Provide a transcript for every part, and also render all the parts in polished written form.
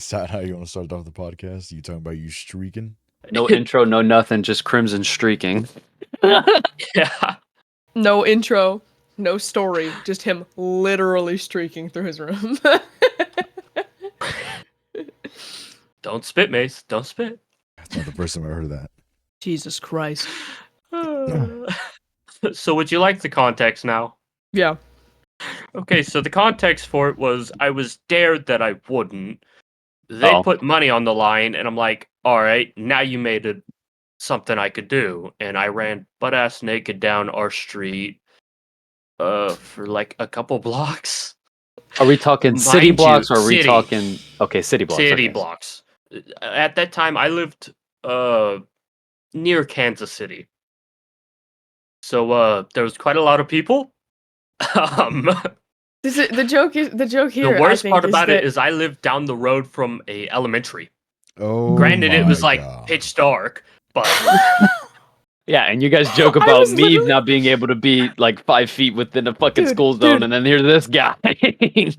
Is that how you want to start off the podcast? You talking about you streaking? No intro, no nothing, just crimson streaking. Yeah. No intro, no story, just him literally streaking through his room. Don't spit, Mace. Don't spit. That's not the first time I heard that. Jesus Christ. So would you like the context now? Yeah. Okay, so the context for it was I was dared that I wouldn't. They put money on the line, and I'm like, all right, now you made it something I could do. And I ran butt-ass naked down our street for like a couple blocks. Are we talking city Mind blocks you, or are we city. talking... Okay, city blocks. City okay. blocks. At that time, I lived near Kansas City. So there was quite a lot of people. The joke here. The worst part about it it is I lived down the road from a elementary. Oh, Granted, it was my like God. pitch dark, but Yeah, and you guys joke I about was me literally- not being able to be like 5 feet within a fucking Dude, school zone, dude. and then here's this guy.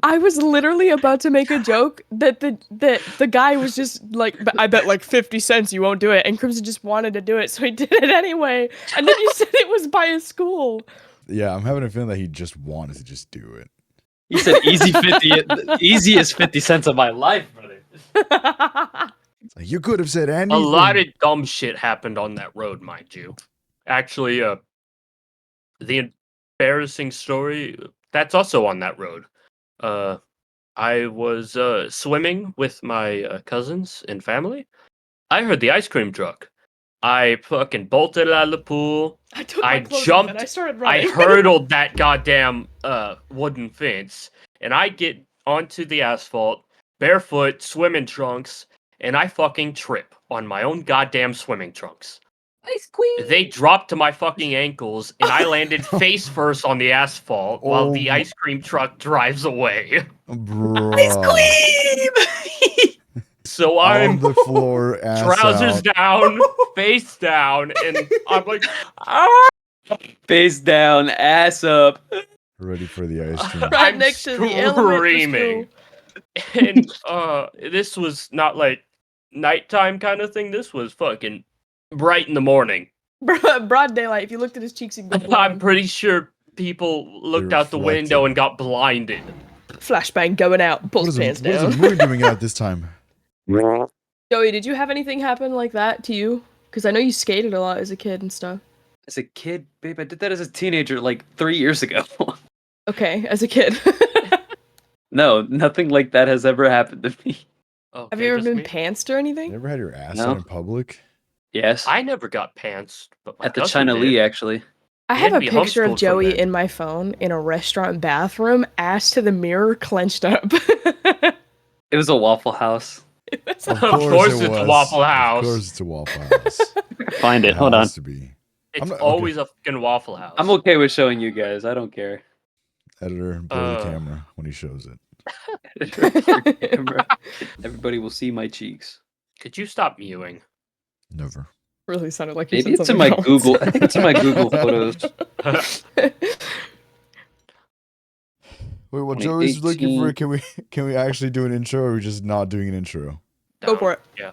I was literally about to make a joke that the guy was just like, I bet like 50 cents you won't do it, and Crimson just wanted to do it, so he did it anyway. And then you said it was by his school. Yeah, I'm having a feeling that he just wanted to just do it. He said easiest 50 cents of my life, brother. It's like, you could have said anything. a lot of dumb shit happened on that road, mind you. Actually, the embarrassing story, that's also on that road. I was swimming with my cousins and family. I heard the ice cream truck. I fucking bolted out of the pool. I took my I clothes off jumped- and I started I running. hurdled that goddamn wooden fence, and I get onto the asphalt, barefoot, swimming trunks, and I fucking trip on my own goddamn swimming trunks. Ice queen. They dropped to my fucking ankles, and I landed face first on the asphalt while the Oh. ice cream truck drives away. Bruh. So On I'm the floor, ass trousers out. down, face down, and I'm like, ah! Face down, ass up. Ready for the ice cream. Right I'm next to the elementary screaming. And this was not like nighttime kind of thing. This was fucking bright in the morning. school. Broad daylight. If you looked at his cheeks, you'd go I'm blind. pretty sure people looked They out the window reflected. and got blinded. Flashbang going out, pulls What his is, pants what is down. the moon doing out this time? Joey, did you have anything happen like that to you? Because I know you skated a lot as a kid and stuff. As a kid, babe, I did that as a teenager like 3 years ago. Okay, as a kid. No, nothing like that has ever happened to me. Have Okay, you ever just been me? pantsed or You anything? ever had your ass No. out in public? Yes, I never got pants, but my at the cousin China did. Lee, actually. I He have had a to be picture homeschooled of from Joey then. in my phone in a restaurant bathroom, ass to the mirror, clenched up. It was a Waffle House. Of course it's was. Waffle House. Of course it's a Waffle House. Find it. Hold on. Has to be. It's I'm not- okay. always a fucking Waffle House. I'm okay with showing you guys. I don't care. Editor, blow the Uh. camera when he shows it. Everybody will see my cheeks. Could you stop mewing? Never. Really sounded like you Maybe said it's in my something else. Google. I think it's in my Google photos. Wait, while Only Joey's looking for 18. it, can we actually do an intro, or are we just not doing an intro? Go for it. Yeah.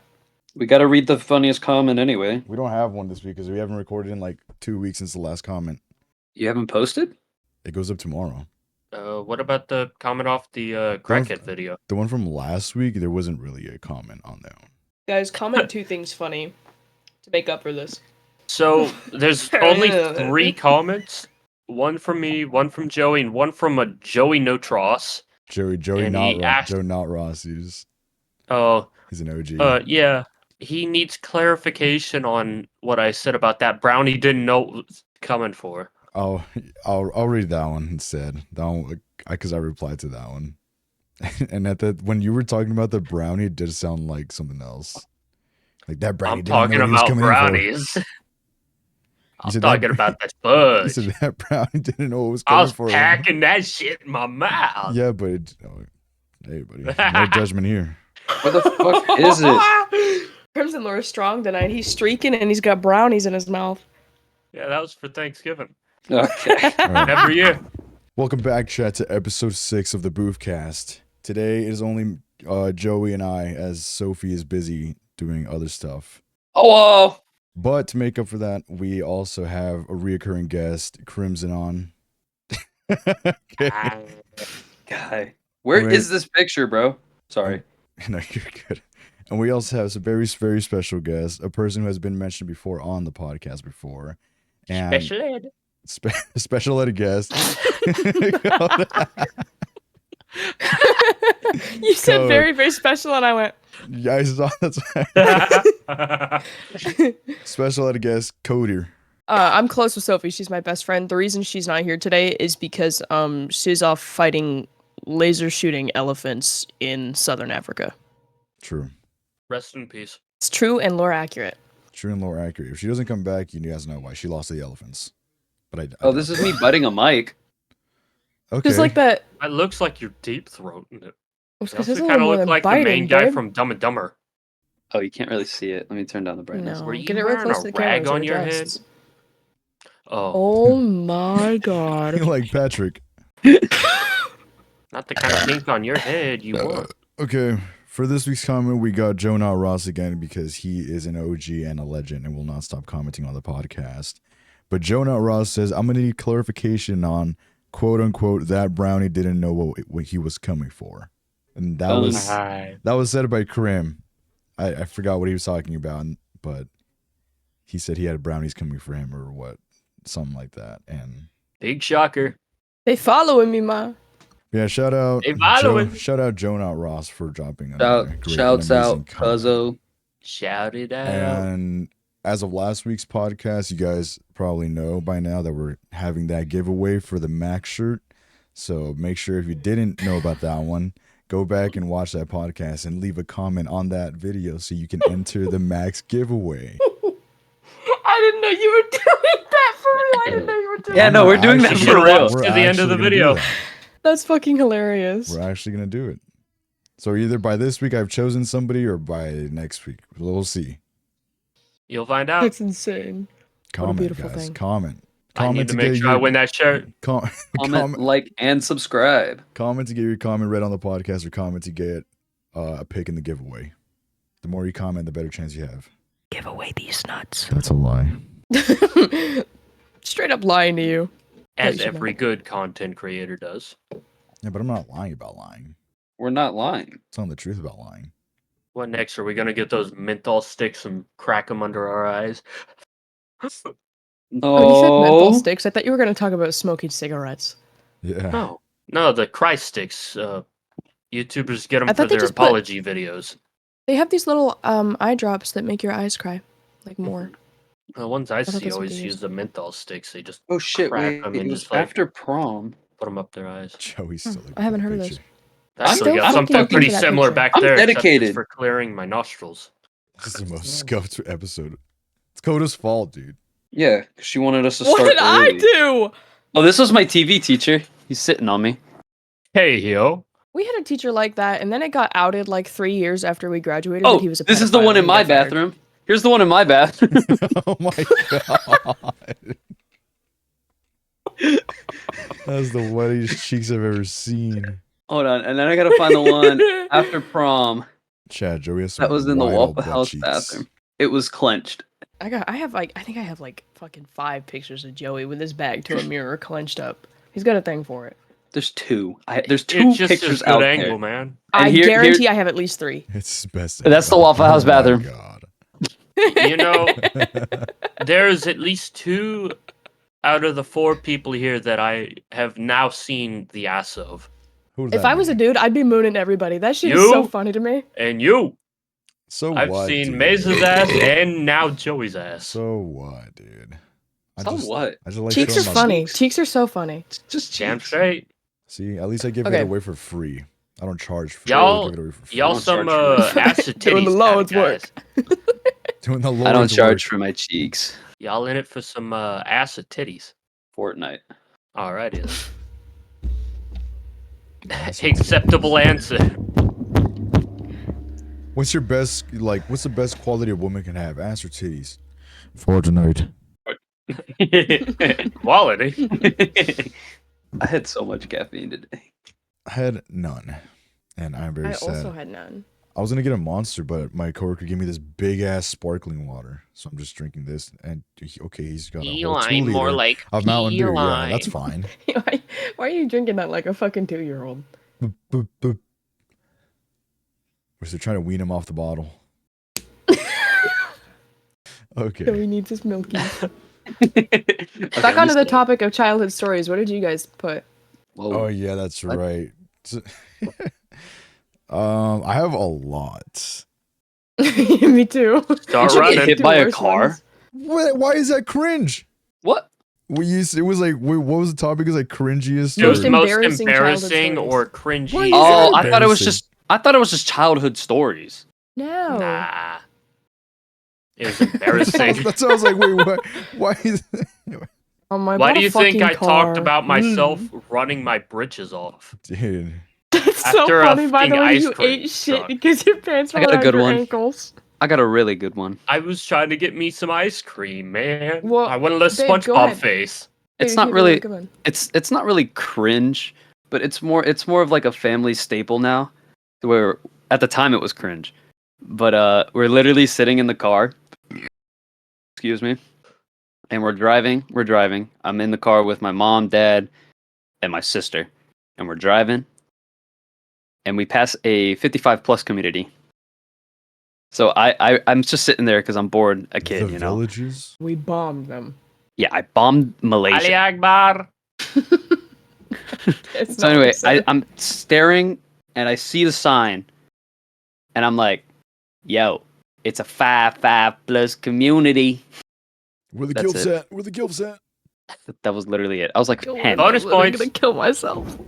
We got to read the funniest comment anyway. We don't have one this week because we haven't recorded in like 2 weeks since the last comment. You haven't posted? It goes up tomorrow. What about the comment off the crackhead video? The one from last week, there wasn't really a comment on that one. Guys, comment 2 things funny to make up for this. So there's only 3 comments. One from me, one from Joey, and one from a Joey Notross. Joey And not he Ross. asked- Joe not Ross. He's Oh, an OG. yeah. He needs clarification on what I said about that brownie. Didn't know what was coming for. I'll read that one instead. That one, because I replied to that one. And when you were talking about the brownie, it did sound like something else. Like that brownie. I'm didn't know talking what he was about coming in for. brownies. I'm said talking that- about that He fudge. said that brownie didn't know what was I coming was for. him. packing that shit in my mouth. Yeah, but hey, buddy, no judgment here. What the fuck is it? Crimson Lure is strong tonight. He's streaking and he's got brownies in his mouth. Yeah, that was for Thanksgiving. Okay. All right. Every year. Welcome back, chat, to episode 6 of the BOOFCAST. Today is only Joey and I, as Sophie is busy doing other stuff. Oh, But to make up for that, we also have a reoccurring guest, Crimson, on. Okay. guy. Where Wait. is this picture, bro? Sorry. No, you're good. And we also have some very, very special guest, a person who has been mentioned before on the podcast before. And Special ed. special ed guest. You said Code. very, very special, and I went. Yeah, I saw that's special ed guest, Cody. I'm close with Sophie. She's my best friend. The reason she's not here today is because she's off fighting laser shooting elephants in southern Africa. True. Rest in peace. It's true and lore accurate. True and lore accurate. If she doesn't come back, you guys know why. She lost to the elephants. But I Oh, this is me butting a mic. okay. Because like that. That looks like your deep throat. It Because also it's a kind little of more look than like biting, the main guy babe. from Dumb and Dumber. Oh, you can't really see it. Let me turn down the brightness. No, Were you get it real wearing close a to the camera. rag so on it your head? adjusts. Oh, Oh my god. like Patrick. not the kind of pink on your head you want. Okay. For this week's comment, we got Jonah Ross again because he is an OG and a legend and will not stop commenting on the podcast. But Jonah Ross says, I'm going to need clarification on, quote unquote, that brownie didn't know what he was coming for. And that was said by Krim. I forgot what he was talking about, but he said he had brownies coming for him or what, something like that. And Big shocker. They following me, ma. yeah, shout out Hey, following. shout out Jonah Ross for dropping another great and Shouts amazing out, comment. Cuzzo. Shout it out. And as of last week's podcast, you guys probably know by now that we're having that giveaway for the Max shirt. So make sure if you didn't know about that one, go back and watch that podcast and leave a comment on that video so you can enter the Max giveaway. I didn't know you were doing that for real. I didn't know you were doing Yeah, that. no, we're doing that You for should've real. watched to the end of the actually gonna do video. that. That's fucking hilarious. We're actually going to do it. So either by this week I've chosen somebody or by next week. We'll see. You'll find out. That's insane. Comment, beautiful guys. thing. Comment. I need Comment to make get sure I win that shirt. Comment, like, and subscribe. Comment to get your comment read on the podcast or comment to get a pick in the giveaway. The more you comment, the better chance you have. Give away these nuts. That's a lie. Straight up lying to you. As you should every good content creator does. Yeah, but I'm not lying about lying. We're not lying. I'm telling the truth about lying. What next? Are we going to get those menthol sticks and crack them under our eyes? When you said menthol No. sticks, I thought you were going to talk about smoking cigarettes. Yeah. No, the Christ sticks. YouTubers get them I for thought they their just put- apology videos. They have these little eye drops that make your eyes cry. Like more. The ones I thought see that's what always they use used. the menthol sticks. They just Oh shit! crack Wait, them it and was just like after prom. put them up their eyes. Joey's still looking I haven't for the heard of picture. I still actually got fucking something looking pretty for that similar picture. back I'm there. except it's dedicated. for clearing my nostrils. This is the most scoped episode. It's Coda's fault, dude. Yeah, 'cause she wanted us to What start did I early. do? Oh, this was my TV teacher. He's sitting on me. Hey, yo. We had a teacher like that, and then it got outed like 3 years after we graduated Oh, that he was a this is the pedophile one in and my he got fired. bathroom. Here's the one in my bathroom. Oh my god. That's the whitest cheeks I've ever seen. Hold on, and then I gotta find the one after prom. Chad, Joey has some That was in the wide old Waffle butt House cheeks. bathroom. It was clenched. I think I have like fucking 5 pictures of Joey with his back to a mirror clenched up. He's got a thing for it. There's two. There's two It's just pictures a out good angle, there. man. And I here- guarantee I have at least 3. It's his best. That's the ever. Waffle House Oh my bathroom. God. You know, there's at least 2 out of the 4 people here that I have now seen the ass of. Who does If that I was a mean? dude, I'd be mooning everybody. That shit is so You? funny to me. And you. So I've what, seen dude? Maze's ass and now Joey's ass. So what, dude? So what? I just like Cheeks are showing my- funny. cheeks. Cheeks are so funny. Just Damn cheeks. straight. See, at least I give Okay. it away for free. I don't charge for Y'all- I give it away for free. Y'all don't some charge for acid titties Doing the kinda Lord's work. guys. Doing the I don't Lord's charge work. for my cheeks. Y'all in it for some acid titties. Fortnite. Alrighty then. Acceptable answer. What's your best, what's the best quality a woman can have? Ass or titties? Fortnite. Quality. I had so much caffeine today. I had none. and I'm very I sad. also had none. I was gonna get a Monster, but my coworker gave me this big ass sparkling water, so I'm just drinking this. And he's got a whole 2 liter like of Mountain Dew. Yeah, that's fine. Why are you drinking that like a fucking 2-year-old? Boop, boop, boop. We're still trying to wean him off the bottle. Okay. So he needs his milky. Okay, Back onto the topic of childhood stories. What did you guys put? Oh yeah, that's right. I have a lot. Me too. Start Did you get running. hit by a Worst car? ones. Why is that cringe? What? It was like, wait, what was the topic? It was like cringiest. It was Most most embarrassing embarrassing childhood or stories. cringy. Why is Oh, that I thought embarrassing? I thought it was just childhood stories. No. Nah. It was embarrassing. That's what I was like, wait, what? Why is Oh my! Why bought do a you think fucking I talked car. about myself Mm. running my britches off? dude? That's so after a funny. By the fucking way, ice you cream ate shit truck? because your pants I fell got a around good your one. ankles. I got a really good one. I was trying to get me some ice cream, man. Well, I wanted a Dave, go SpongeBob ahead. face. It's Dude, not you really. look good. It's not really cringe, but it's more of like a family staple now. Where at the time it was cringe, but we're literally sitting in the car. Excuse me, and we're driving. I'm in the car with my mom, dad, and my sister, and we're driving, and we pass a 55 plus community. So I'm just sitting there because I'm bored, a kid, The you know. villages. We bombed them. Yeah, I bombed Ali Malaysia. Akbar. It's So not anyway, the same. I'm staring and I see the sign, and I'm like, "Yo, it's a 5 plus community." Where the That's gilfs it. at? Where the gilfs at? That was literally it. I was like Yo, 10. Bonus I'm literally points. gonna kill myself.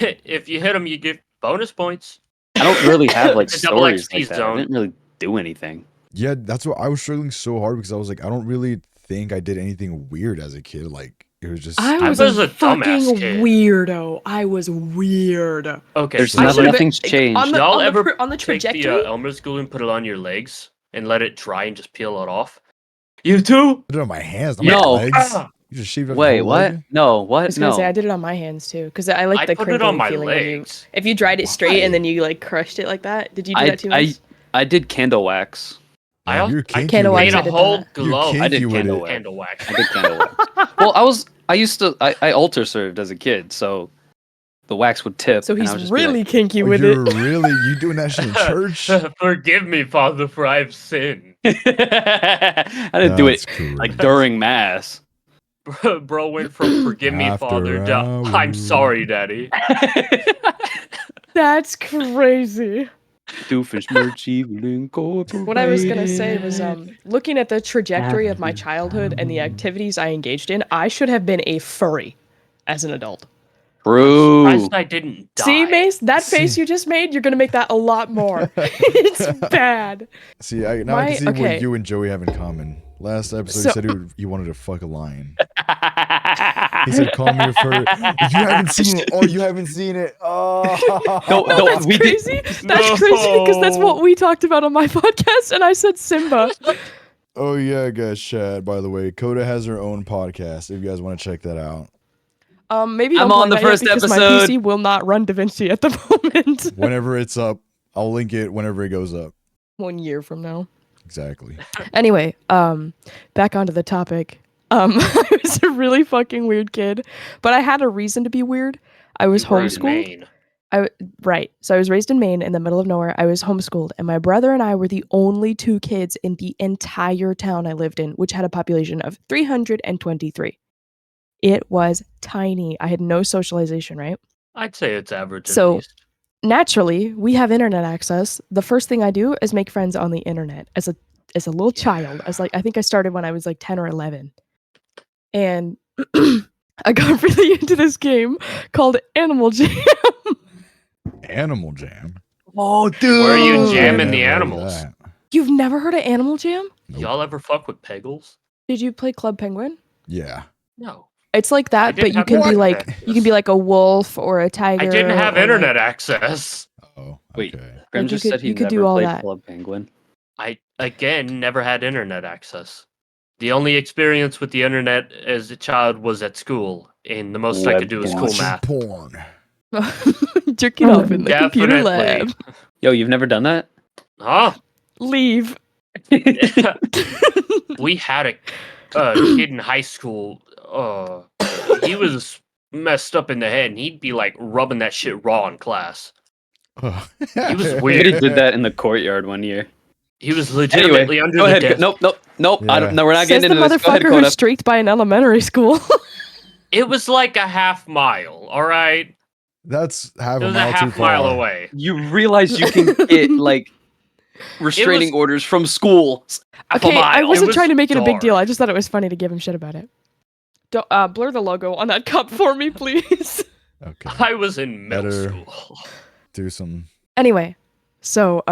If you hit them, you get bonus points. I don't really have like The double stories XP like that. I zone. didn't really do anything. Yeah, that's what I was struggling so hard because I was like, I don't really think I did anything weird as a kid. Like it was just. I I was was a a dumbass fucking kid. weirdo. I was weird. Okay, There's so I nothing- should've nothing's been- changed. On the, Y'all on, ever the, on the take the trajectory. Elmer's glue and put it on your legs and let it dry and just peel it off? You too? I did it on my hands, not No. my legs. Ah. You just shaved off Wait, your whole what? leg? No, I what? was gonna say I No. did it on my hands too, because I like I the put it crinkling on my feeling when you. legs. If you dried it straight Why? and then you like crushed it like that. Did you do that too? Max? I did candle wax. Man, I you're kinky Candle with wax, made it. a did whole that. You're glove. I did kinky with candle it. wax. Candle wax. I did candle wax. Well, I altar served as a kid, so the wax would tip. So and I he's would just be really like, kinky Oh, with you're it. really you doing that shit in church? Forgive me, Father, for I have sinned. I didn't do it That's like crazy. during mass. Bro went from forgive me, After Father, to I'm hours. sorry, Daddy. That's crazy. Doofenshmirtz Evil Incorporated. What I was gonna say was, looking at the trajectory of my childhood and the activities I engaged in, I should have been a furry as an adult. True. Surprised I didn't die. See, Mace, that See- face you just made, you're gonna make that a lot more. It's bad. See, now I can see okay. what you and Joey have in common. Last episode, So- he said he wanted to fuck a lion. He said, "Call me a furry." You haven't seen it. Oh, you haven't seen it. Oh, No, That's we did- crazy. That's crazy because that's what we talked about on my podcast, and I said Simba. Oh yeah, guys, chat. By the way, Coda has her own podcast. If you guys want to check that out, Maybe I'm don't on play the that yet first because my episode. PC will not run DaVinci at the moment. whenever it's up, I'll link it whenever it goes up. 1 year from now. Exactly. Anyway, back onto the topic. I was a really fucking weird kid, but I had a reason to be weird. I was You were in homeschooled. Maine. Right. So I was raised in Maine in the middle of nowhere. I was homeschooled, and my brother and I were the only 2 kids in the entire town I lived in, which had a population of 323. It was tiny. I had no socialization, right? I'd say it's average at So- least. Naturally, we have internet access. The first thing I do is make friends on the internet as a little child. I think I started when I was like 10 or 11. And I got really into this game called Animal Jam. Animal Jam. Oh, dude. Where are you Ooh. jamming I the never heard of animals? that. You've never heard of Animal Jam? Nope. Y'all ever fuck with Pegels? Did you play Club Penguin? Yeah. No. It's like I that, didn't but you have can be internet like access. a wolf or a tiger. I didn't have or, like- internet access. Oh. Wait. Okay. Grim Like, you just could- said he you could never do all played that. Club Penguin. I, again, never had internet access. The only experience with the internet as a child was at school, and the most I could do was school Webcam. math. Porn. Jerking off in the computer lab. Yo, you've never done that? Huh? Leave. We had a kid in high school. He was messed up in the head, and he'd be like rubbing that shit raw in class. Oh. He was I weird. already did that in the courtyard one year. He was legitimately under Go the ahead. desk. Nope. Yeah. No, we're not Says getting the into this. Go ahead, motherfucker Coda. who's streaked by an elementary school. It was like a half mile. All right, That's half it a was a mile too half mile far. away. You realize you can get like restraining orders from school. Half a Okay, I mile. wasn't was trying to make it a big deal. dark. I just thought it was funny to give him shit about it. Don't, blur the logo on that cup for me, please. Okay. I was in middle Better. school. Do some. Anyway, so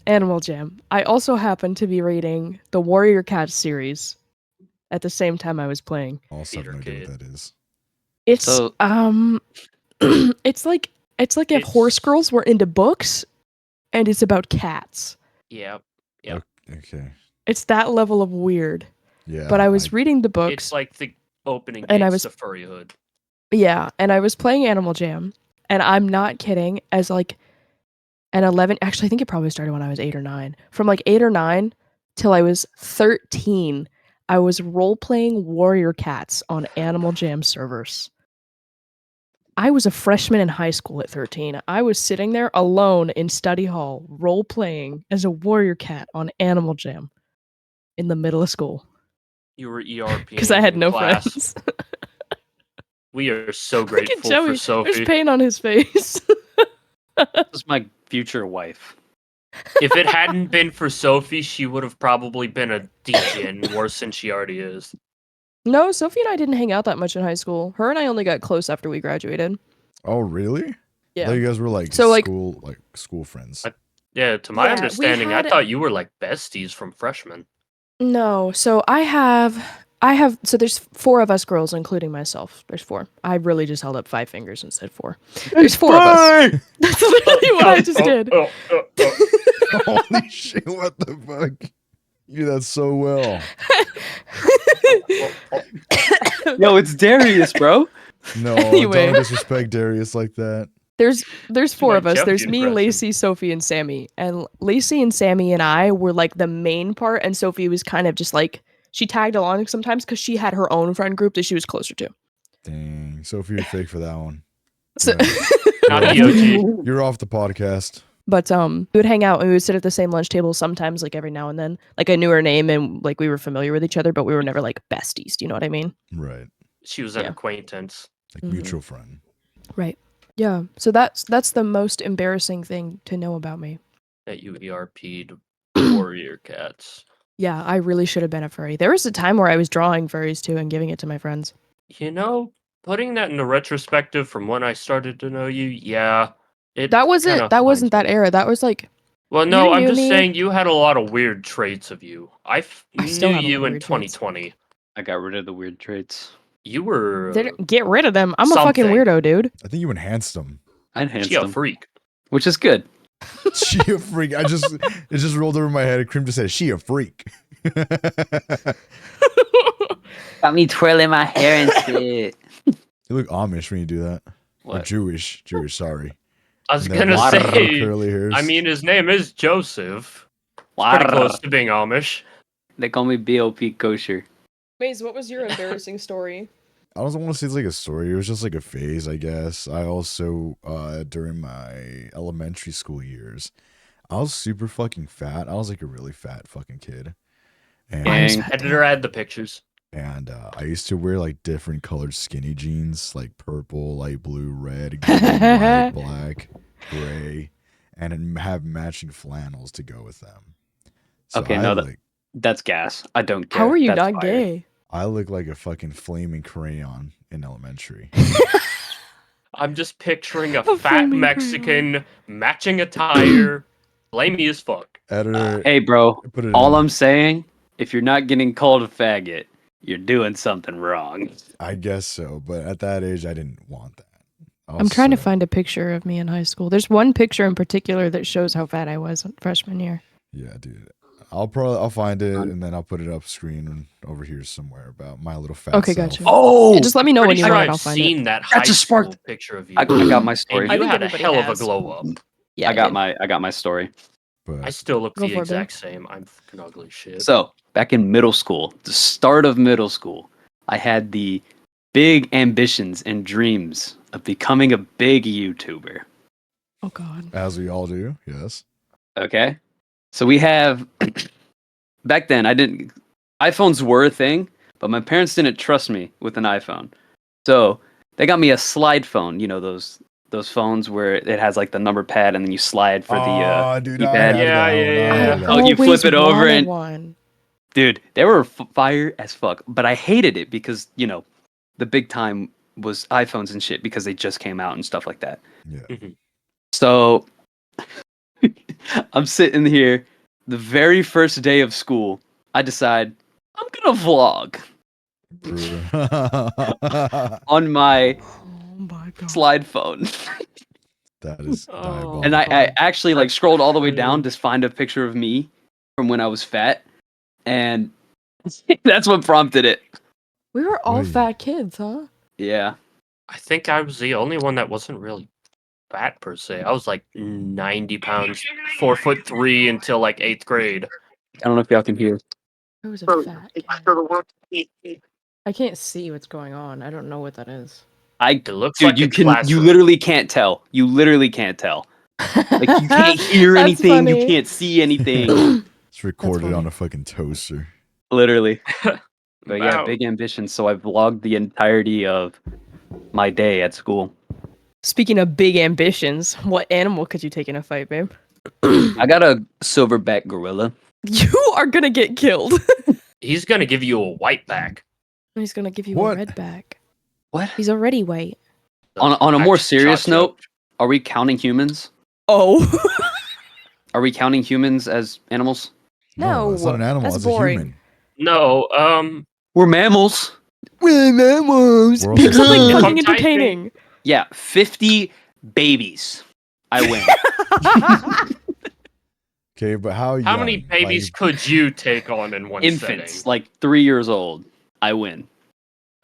Animal Jam. I also happened to be reading the Warrior Cats series at the same time I was playing. Also have no Theater idea what kid. that is. It's So- it's like if horse girls were into books, and it's about cats. Yeah, Okay. It's that level of weird. Yeah. But I was reading the books. it's like the opening And I dates was- to Furry Hood. Yeah, and I was playing Animal Jam, and I'm not kidding. As like an 11, actually, I think it probably started when I was 8 or 9. From like 8 or 9 till I was 13, I was role playing Warrior Cats on Animal Jam servers. I was a freshman in high school at 13. I was sitting there alone in study hall, role playing as a Warrior Cat on Animal Jam in the middle of school You were ERP because I had in no class. friends. We are so Look grateful at Joey. for Sophie. There's pain on his face. This is my future wife. If it hadn't been for Sophie, she would have probably been a DJ worse than she already is. No, Sophie and I didn't hang out that much in high school. Her and I only got close after we graduated. Oh, really? I Yeah. thought you guys were like So, like- school friends. Yeah, to my Yeah, we understanding, I had- thought you were like besties from freshmen. No, so I have so there's 4 of us girls, including myself. There's 4. I really just held up 5 fingers and said 4. There's 4 of us. That's literally what I just did. Holy shit! What the fuck? You do that so well. Yo, it's Darius, bro. No, Anyway. don't disrespect Darius like that. There's 4 my of us. Jeff There's me, impression. Lacey, Sophie, and Sammy. And Lacey and Sammy and I were like the main part, and Sophie was kind of just like she tagged along sometimes because she had her own friend group that she was closer to. Dang, Sophie, you're fake for that one. So, Yeah. Not the OG. You're off the podcast. but we would hang out and we would sit at the same lunch table sometimes, like every now and then. Like I knew her name and like we were familiar with each other, but we were never like besties. Do you know what I mean? Right, She was an Yeah. acquaintance. like Mhm. mutual friend. Right. Yeah. So that's the most embarrassing thing to know about me. That you ERP'd Warrior Cats. Yeah, I really should have been a furry. There was a time where I was drawing furries too and giving it to my friends. You know, putting that into retrospective from when I started to know you, yeah. It That wasn't kinda that wasn't that reminds me. era. That was like Well, no, I'm just uni. saying you had a lot of weird traits of you. I still knew have a lot you of in weird traits. 2020. I got rid of the weird traits. You were get rid of them. I'm a fucking something. weirdo, dude. I think you enhanced them. I enhanced a them, freak. which is good. She a freak. It just rolled over my head. Cream just said, "She a freak." Got me twirling my hair and shit. You look Amish when you do that. Or What? Jewish. Sorry. I was And that gonna long say, curly hairs. I mean, his name is Joseph. Pretty close to being Amish. They call me BOP kosher. Maze, what was your embarrassing story? I don't want to say it's like a story. It was just like a phase, I guess. I also, during my elementary school years, I was super fucking fat. I was like a really fat fucking kid. And, Gang. Editor, add the pictures. and I used to wear like different colored skinny jeans, like purple, light blue, red, green, white, black, gray, and then have matching flannels to go with them. So Okay, I no, look, That's gas. I don't care. How are you That's not fire. gay? I look like a fucking flaming crayon in elementary. I'm just picturing a A fat flaming Mexican matching attire, blamey as fuck. Editor, Hey, bro. put it All in. I'm saying, if you're not getting called a faggot, you're doing something wrong. I guess so, but at that age, I didn't want that. I'm trying to Also, find a picture of me in high school. There's one picture in particular that shows how fat I was freshman year. Yeah, dude. I'll find it and then I'll put it up screen over here somewhere about my little fat Okay, self. gotcha. Oh, Just let me know when Pretty you sure want it. I've I'll find seen it. that high just school sparked- picture of you. I got my story. And I you think had a everybody hell of a has. glow up. Yeah, I got my story. I But still look Go the for it, exact same. I'm fucking ugly shit. So back in middle school, the start of middle school, I had the big ambitions and dreams of becoming a big YouTuber. Oh God. as we all do, yes. Okay, so we have back then. iPhones were a thing, but my parents didn't trust me with an iPhone, so they got me a slide phone. You know those phones where it has like the number pad and then you slide for the dude, keypad. I had Yeah, that yeah, one. I yeah. had I that. Oh, you flip always it over wanted and- one. Dude, they were fire as fuck, but I hated it because the big time was iPhones and shit because they just came out and stuff like that. Yeah. So I'm sitting here, the very first day of school. I decide I'm gonna vlog on my Oh my God. slide phone, That is Oh. diabolical. and I actually like That's scrolled all the way crazy. down to find a picture of me from when I was fat, and that's what prompted it. We were all Wait. fat kids, huh? Yeah. I think I was the only one that wasn't really fat per se. I was like 90 pounds, 4'3" until like 8th grade. I don't know if y'all can hear. I was a fat kid. I can't see what's going on. I don't know what that is. It looks Dude, like you a can. classroom. You literally can't tell. You literally can't tell. Like you can't hear That's anything. You funny. can't see anything. It's recorded funny. on a fucking toaster. Literally. But yeah, Wow. big ambitions. So I vlogged the entirety of my day at school. Speaking of big ambitions, what animal could you take in a fight, babe? I got a silverback gorilla. You are gonna get killed. He's gonna give you a white back. He's gonna give you What? a red back. What? He's already white. On a more serious Shot note, joke. are we counting humans? Oh. Are we counting humans as animals? No, it's not an animal. that's It's boring. a human. No, We're mammals. We're mammals. We're also Pick something humans. fucking I'm typing. entertaining. Yeah, 50 babies. I win. Okay, but how how young? many babies Like, could you take on in one Infants, setting? like 3 years old. I win.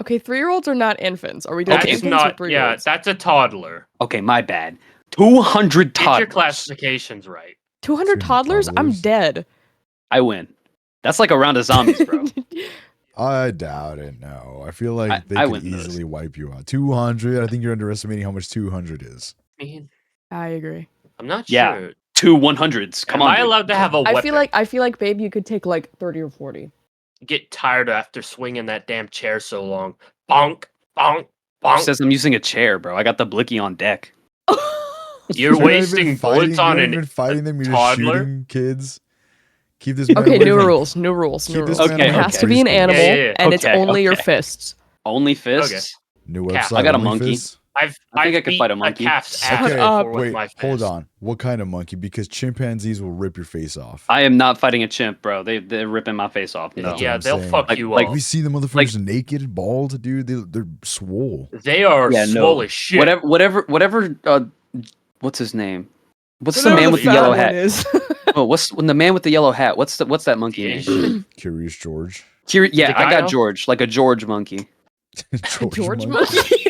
Okay, 3-year-olds are not infants. Are we doing Okay. That's infants or not. 3-year-olds? Yeah, that's a toddler. Okay, my bad. 200 Get your toddlers. classifications right. 200 toddlers? I'm toddlers? dead. I win. That's like a round of zombies, bro. I doubt it. No, I feel like they I could win those. easily wipe you out. 200. I think you're underestimating how much 200 is. I mean, I agree. I'm not Yeah. sure. 2 100s. Come Am on. I dude. allowed to have a weapon? I feel like, babe, you could take like 30 or 40. Get tired after swinging that damn chair so long. Bonk, bonk, Who bonk. says I'm using a chair, bro? I got the blicky on deck. You're You're not even wasting bullets on You're not an even fighting them. You're just toddler? shooting kids. Keep this. man Okay, away new from- rules, new rules, new Keep this rules. man It away has from to be an preschool. animal, Yeah, yeah, yeah. and it's Okay, only your okay. fists. Only fists. New Cat. website. I got a only monkey. fists? I've I think I could beat fight a monkey. calf's Shut ass Okay, up. before with wait, my hold fist. on. What kind of monkey? Because chimpanzees will rip your face off. I am not fighting a chimp, bro. They're ripping my face off. No. That's what Yeah, I'm they'll saying. fuck Like- you like- up. We see the motherfuckers naked, bald, dude. They're swole. They are Yeah, no. swole as shit. Whatever. What's his name? What's the Whatever man the with the fat yellow one hat? Is. Oh, what's when the man with the yellow hat? What's that monkey name? Ish. Curious George. Yeah, I got Digano? George, like a George monkey. George monkey?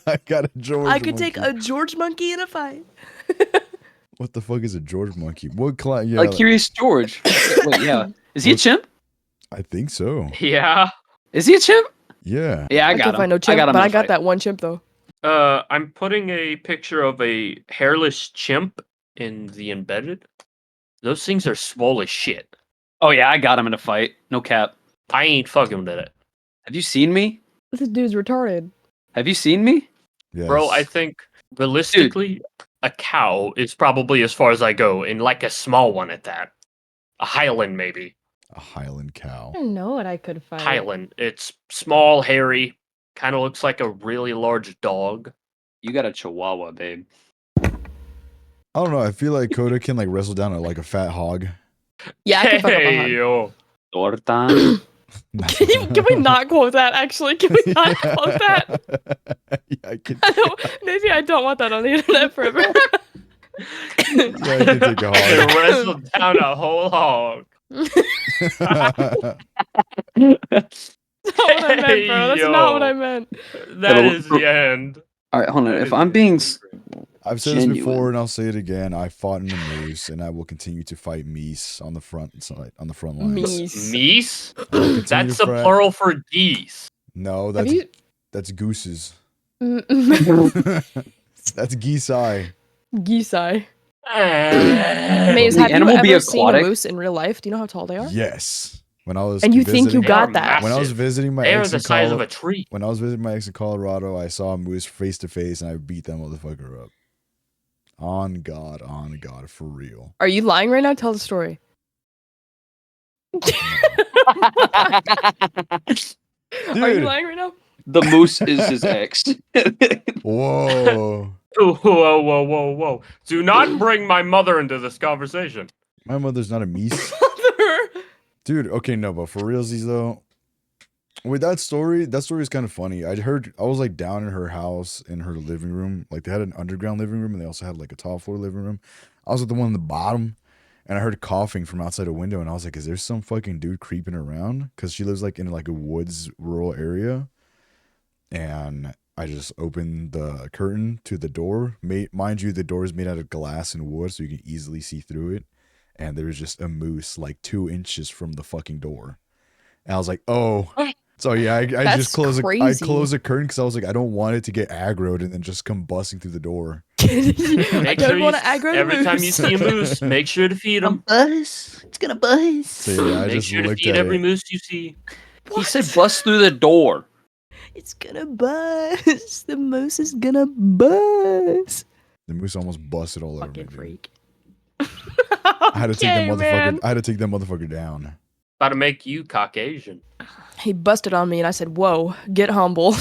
I got a George. I could take monkey. a George monkey in a fight. What the fuck is a George monkey? What class? Yeah, Like Curious George. Wait, yeah. Is he a chimp? I think so. Yeah. Is he a chimp? Yeah. Yeah, I I got can't him. find no chimp, I got him. but in I a got fight. that one chimp though. I'm putting a picture of a hairless chimp in the embedded. Those things are swole as shit. Oh yeah, I got him in a fight. No cap. I ain't fucking with it. Have you seen me? This dude's retarded. Have you seen me? Yes. Bro, I think realistically, a cow is probably as far as I go, and like a small one at that. A Highland, maybe. a Highland cow. I don't know what I could find. Highland. It's small, hairy, kind of looks like a really large dog. You got a Chihuahua, babe. I don't know. I feel like Coda can like wrestle down like a fat hog. Yeah, I can fuck up a Hey, hog. yo. Torta. Can we not quote that? Actually, can we not quote that? Yeah, I could. Maybe I don't want that on the internet forever. Yeah, you can take a They hog. wrestled down a whole hog. That's not what I meant, bro. That's not what I Yo. meant. That but is the end. All right, hold on. That If is I'm the being end. I've said this before genuine, and I'll say it again. I fought in a moose and I will continue to fight meese on the front side, on the front lines. Meese. Meese? I will continue That's to the fight- plural for geese. No, Have you? that's gooses. Geese That's geese eye. eye. Eh. Maze, the have you animal be ever seen a aquatic? moose in real life? Do you know how tall they are? Yes. When I was And you think you visiting- They are got that? when I was massive. visiting my They are ex the in size of Colo- a tree. when I was visiting my ex in Colorado, I saw a moose face to face and I beat that motherfucker up. On God, for real. Are you lying right now? Tell the story. Are you Dude. lying right now? The moose is his ex. Whoa. Whoa. Do not bring my mother into this conversation. My mother's not a meese. Dude, okay, no, but for realsies though, with that story is kind of funny. I was like down in her house in her living room. Like they had an underground living room and they also had like a top floor living room. I was at the one in the bottom and I heard coughing from outside a window and I was like, is there some fucking dude creeping around? Because she lives like in like a woods rural area. And I just opened the curtain to the door. Mind you, the door is made out of glass and wood so you can easily see through it. And there was just a moose like 2 inches from the fucking door. And I was like, oh. So yeah, I just closed the curtain because I was like, I don't want it to get aggroed and then just come busting through the door. I don't want to aggro the Every time you moose. see a moose, make sure to feed them. Buzz. It's gonna buzz. So yeah, I Make just sure to looked feed at every it. moose you see. He said bust through the door. It's gonna buzz. The moose is gonna buzz. The moose almost busted all over me. Fucking Dude. freak. I had to take that motherfucker. I had to take that motherfucker down. About to make you Caucasian. He busted on me and I said, whoa, get humble.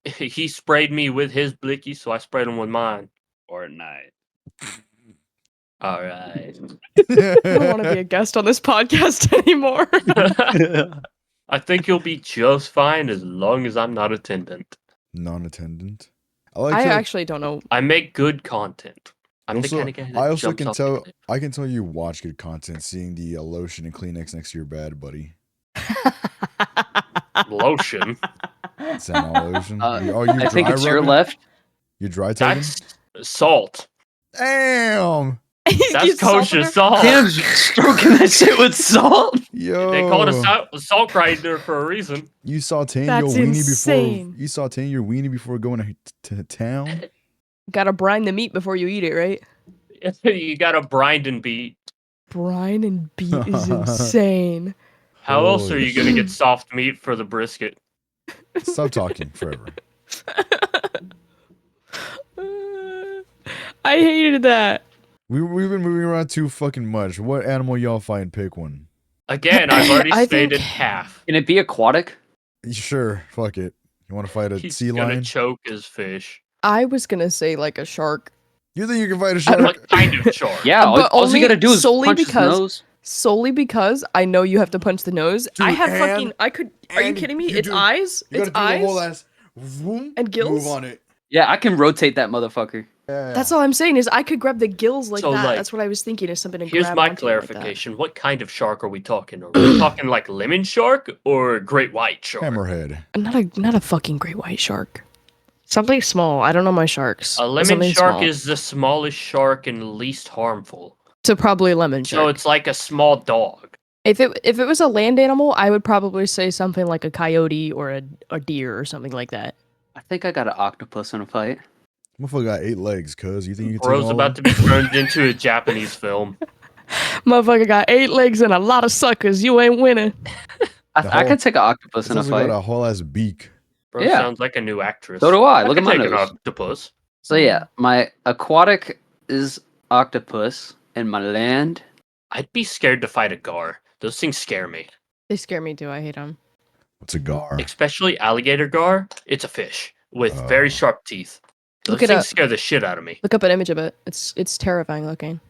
He sprayed me with his blicky, so I sprayed him with mine. Fortnite. All right. I don't want to be a guest on this podcast anymore. I think you'll be just fine as long as I'm not attendant. Non-attendant. I actually don't know. I make good content. I'm Also, the kind of guy that I also jumps can off tell. the cliff. I can tell you watch good content seeing the lotion and Kleenex next to your bed, buddy. Lotion. Is that not lotion? You I think dry it's your rubbing? left. You dry tugging? That's salt. Damn. That's kosher salt. Damn, stroking that shit with salt. Yo. They call it a salt grinder for a reason. You sauteing That's your weenie insane. before you sauteing your weenie before going to town. Gotta brine the meat before you eat it, right? You got to brine and beat. Brine and beat is insane. How else are Holy you going to get soft meat for the brisket? Stop talking forever. I hated that. We've been moving around too fucking much. What animal y'all find? Pick one. Again, I've already I stated think- half. Can it be aquatic? Sure, fuck it. You want to fight a He's sea gonna lion? choke his fish. I was gonna say like a shark, You think you can fight a shark? What kind of shark? Yeah, But all you only gotta do is solely punch because- his nose. solely because I know you have to punch the nose. I Dude, have and- fucking. I could. Are you and kidding me? you It's do- eyes. You It's gotta do the whole eyes. ass vroom, And gills? move on it. Yeah, I can rotate that motherfucker. Yeah. That's all I'm saying is I could grab the gills like So, that. like, That's what I was thinking is something to Here's grab my onto like that. clarification. What kind of shark are we talking? Are we talking like lemon shark or great white shark? Hammerhead. Not a fucking great white shark. Something small. I don't know my sharks. A lemon Something shark small. is the smallest shark and least harmful. So probably a lemon So shark. it's like a small dog. If it was a land animal, I would probably say something like a coyote or a deer or something like that. I think I got an octopus in a fight. Motherfucker got 8 legs, cuz. You think you can take Bro's all about of to be turned into a Japanese film. Motherfucker got 8 legs and a lot of suckers. You ain't winning. I whole- could take an octopus This in a also fight. got a whole ass beak. Bro Yeah. sounds like a new actress. So do I. Look at could my take an nose. octopus. So yeah, my aquatic is octopus, and my land. I'd be scared to fight a gar. Those things scare me. They scare me too. I hate them. What's a gar? Especially alligator gar. It's a fish with Oh. very sharp teeth. Those Look it things up. scare the shit out of me. Look up an image of it. It's terrifying looking.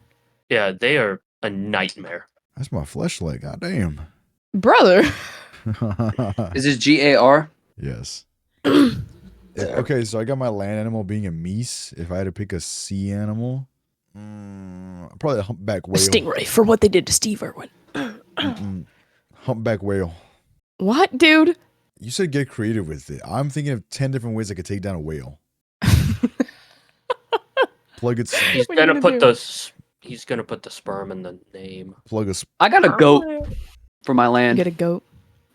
Yeah, they are a nightmare. That's my fleshlight. Goddamn. Brother. Is this GAR? Yes. Okay, so I got my land animal being a meese. If I had to pick a sea animal, probably a humpback A whale. stingray for what they did to Steve Irwin. Humpback whale. What, dude? You said get creative with it. I'm thinking of 10 different ways I could take down a whale. Plug its He's What are you gonna gonna put do? he's gonna put the sperm in the name. plug a I got a goat for my You land. get a goat.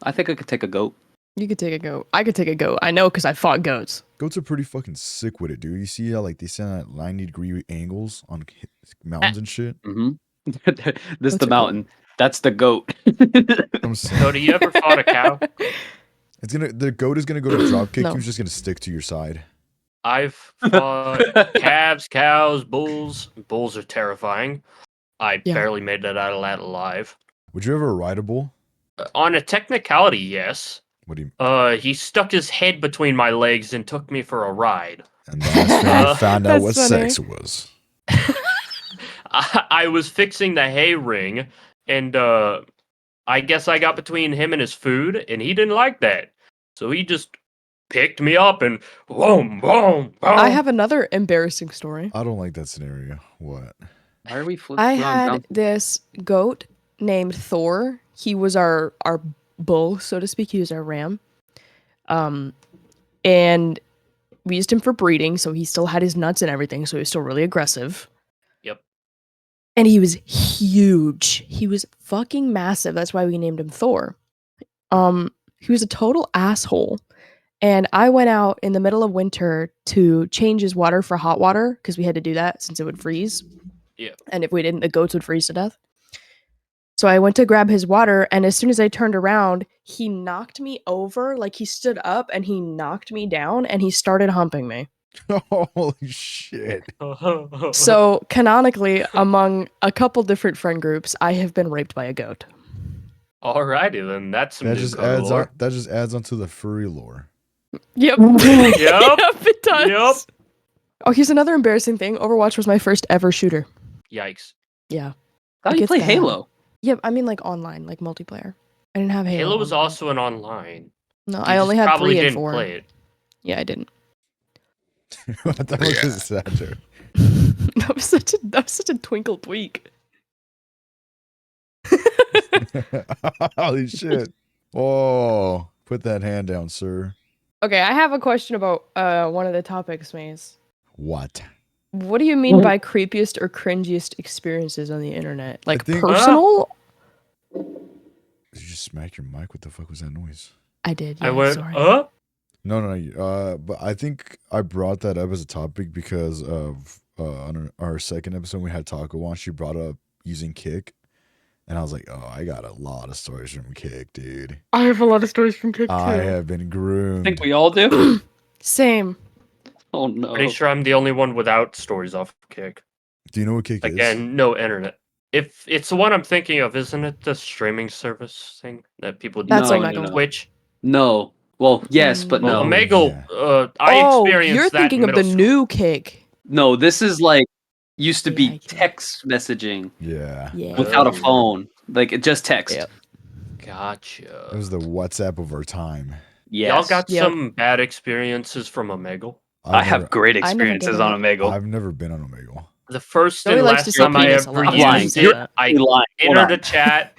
I think I could take a goat. You could take a goat. I could take a goat. I know because I fought goats. goats are pretty fucking sick with it, dude. You see how like they stand at 90-degree angles on mountains and shit. Mm-hmm. This What's the it mountain. That's the goat. I'm So, saying, do you ever fought a cow? the goat is gonna go to drop kick No. you. It's just gonna stick to your side. I've fought calves, cows, bulls. Bulls are terrifying. I Yeah. barely made it out of that alive. Would you ever ride a bull? On a technicality, yes. What do you? He stuck his head between my legs and took me for a ride. And that's when I found out That's what funny. sex was. I was fixing the hay ring, and I guess I got between him and his food, and he didn't like that. So he just picked me up and boom, boom, boom. I have another embarrassing story. I don't like that scenario. What? Why are we flipping? I had this goat named Thor. He was our bull, so to speak. He was our ram. And we used him for breeding, so he still had his nuts and everything, so he was still really aggressive. Yep. And he was huge. He was fucking massive. That's why we named him Thor. He was a total asshole. And I went out in the middle of winter to change his water for hot water because we had to do that since it would freeze. Yeah. And if we didn't, the goats would freeze to death. So I went to grab his water, and as soon as I turned around, he knocked me over. Like, he stood up and he knocked me down, and he started humping me. Holy shit! So canonically, among a couple different friend groups, I have been raped by a goat. Alrighty then, that's some That new just kind of adds lore. on. That just adds onto the furry lore. Yep. Yep. Yep, it does. Yep. Oh, here's another embarrassing thing. Overwatch was my first ever shooter. Yikes. Yeah. How It do you gets play bad. Halo? Yeah, I mean like online, like multiplayer. I didn't have Halo. Halo was online. also an online. No, You I only just had probably 3 and didn't 4. play it. Yeah, I didn't. That was just sad joke. that was such a twinkle tweak. Holy shit! Oh, put that hand down, sir. Okay, I have a question about one of the topics, Maze. What? What do you mean by creepiest or cringiest experiences on the internet? Like think- personal? Did you just smack your mic? What the fuck was that noise? I did. I Yeah, went, sorry. No. But I think I brought that up as a topic because of on our second episode we had Taco on. She brought up using Kick, and I was like, oh, I got a lot of stories from Kick, dude. I have a lot of stories from Kick too. I have been I groomed. think we all do. Same. Oh no. Pretty sure I'm the only one without stories off Kick. Do you know what Kick is? Again, no internet. If it's the one I'm thinking of, isn't it the streaming service thing that people do That's No, like Omegle. on Twitch? No. Well, yes, but Well, no. Omegle, I Oh, experienced you're that thinking in of the middle new Kick. No, this is like used to Yeah, I be get it. text messaging Yeah. Yeah. without a Oh. phone. Like it just text. Yep. It Gotcha. was the WhatsApp of our time. Yes. Y'all got Yep. some bad experiences from Omegle? I have great I never did experiences on Omegle. I've never been on Omegle. The first Joey and likes to last say time I penis a ever lot. Lying. used You're- it, I You're lying. Hold entered a on. chat,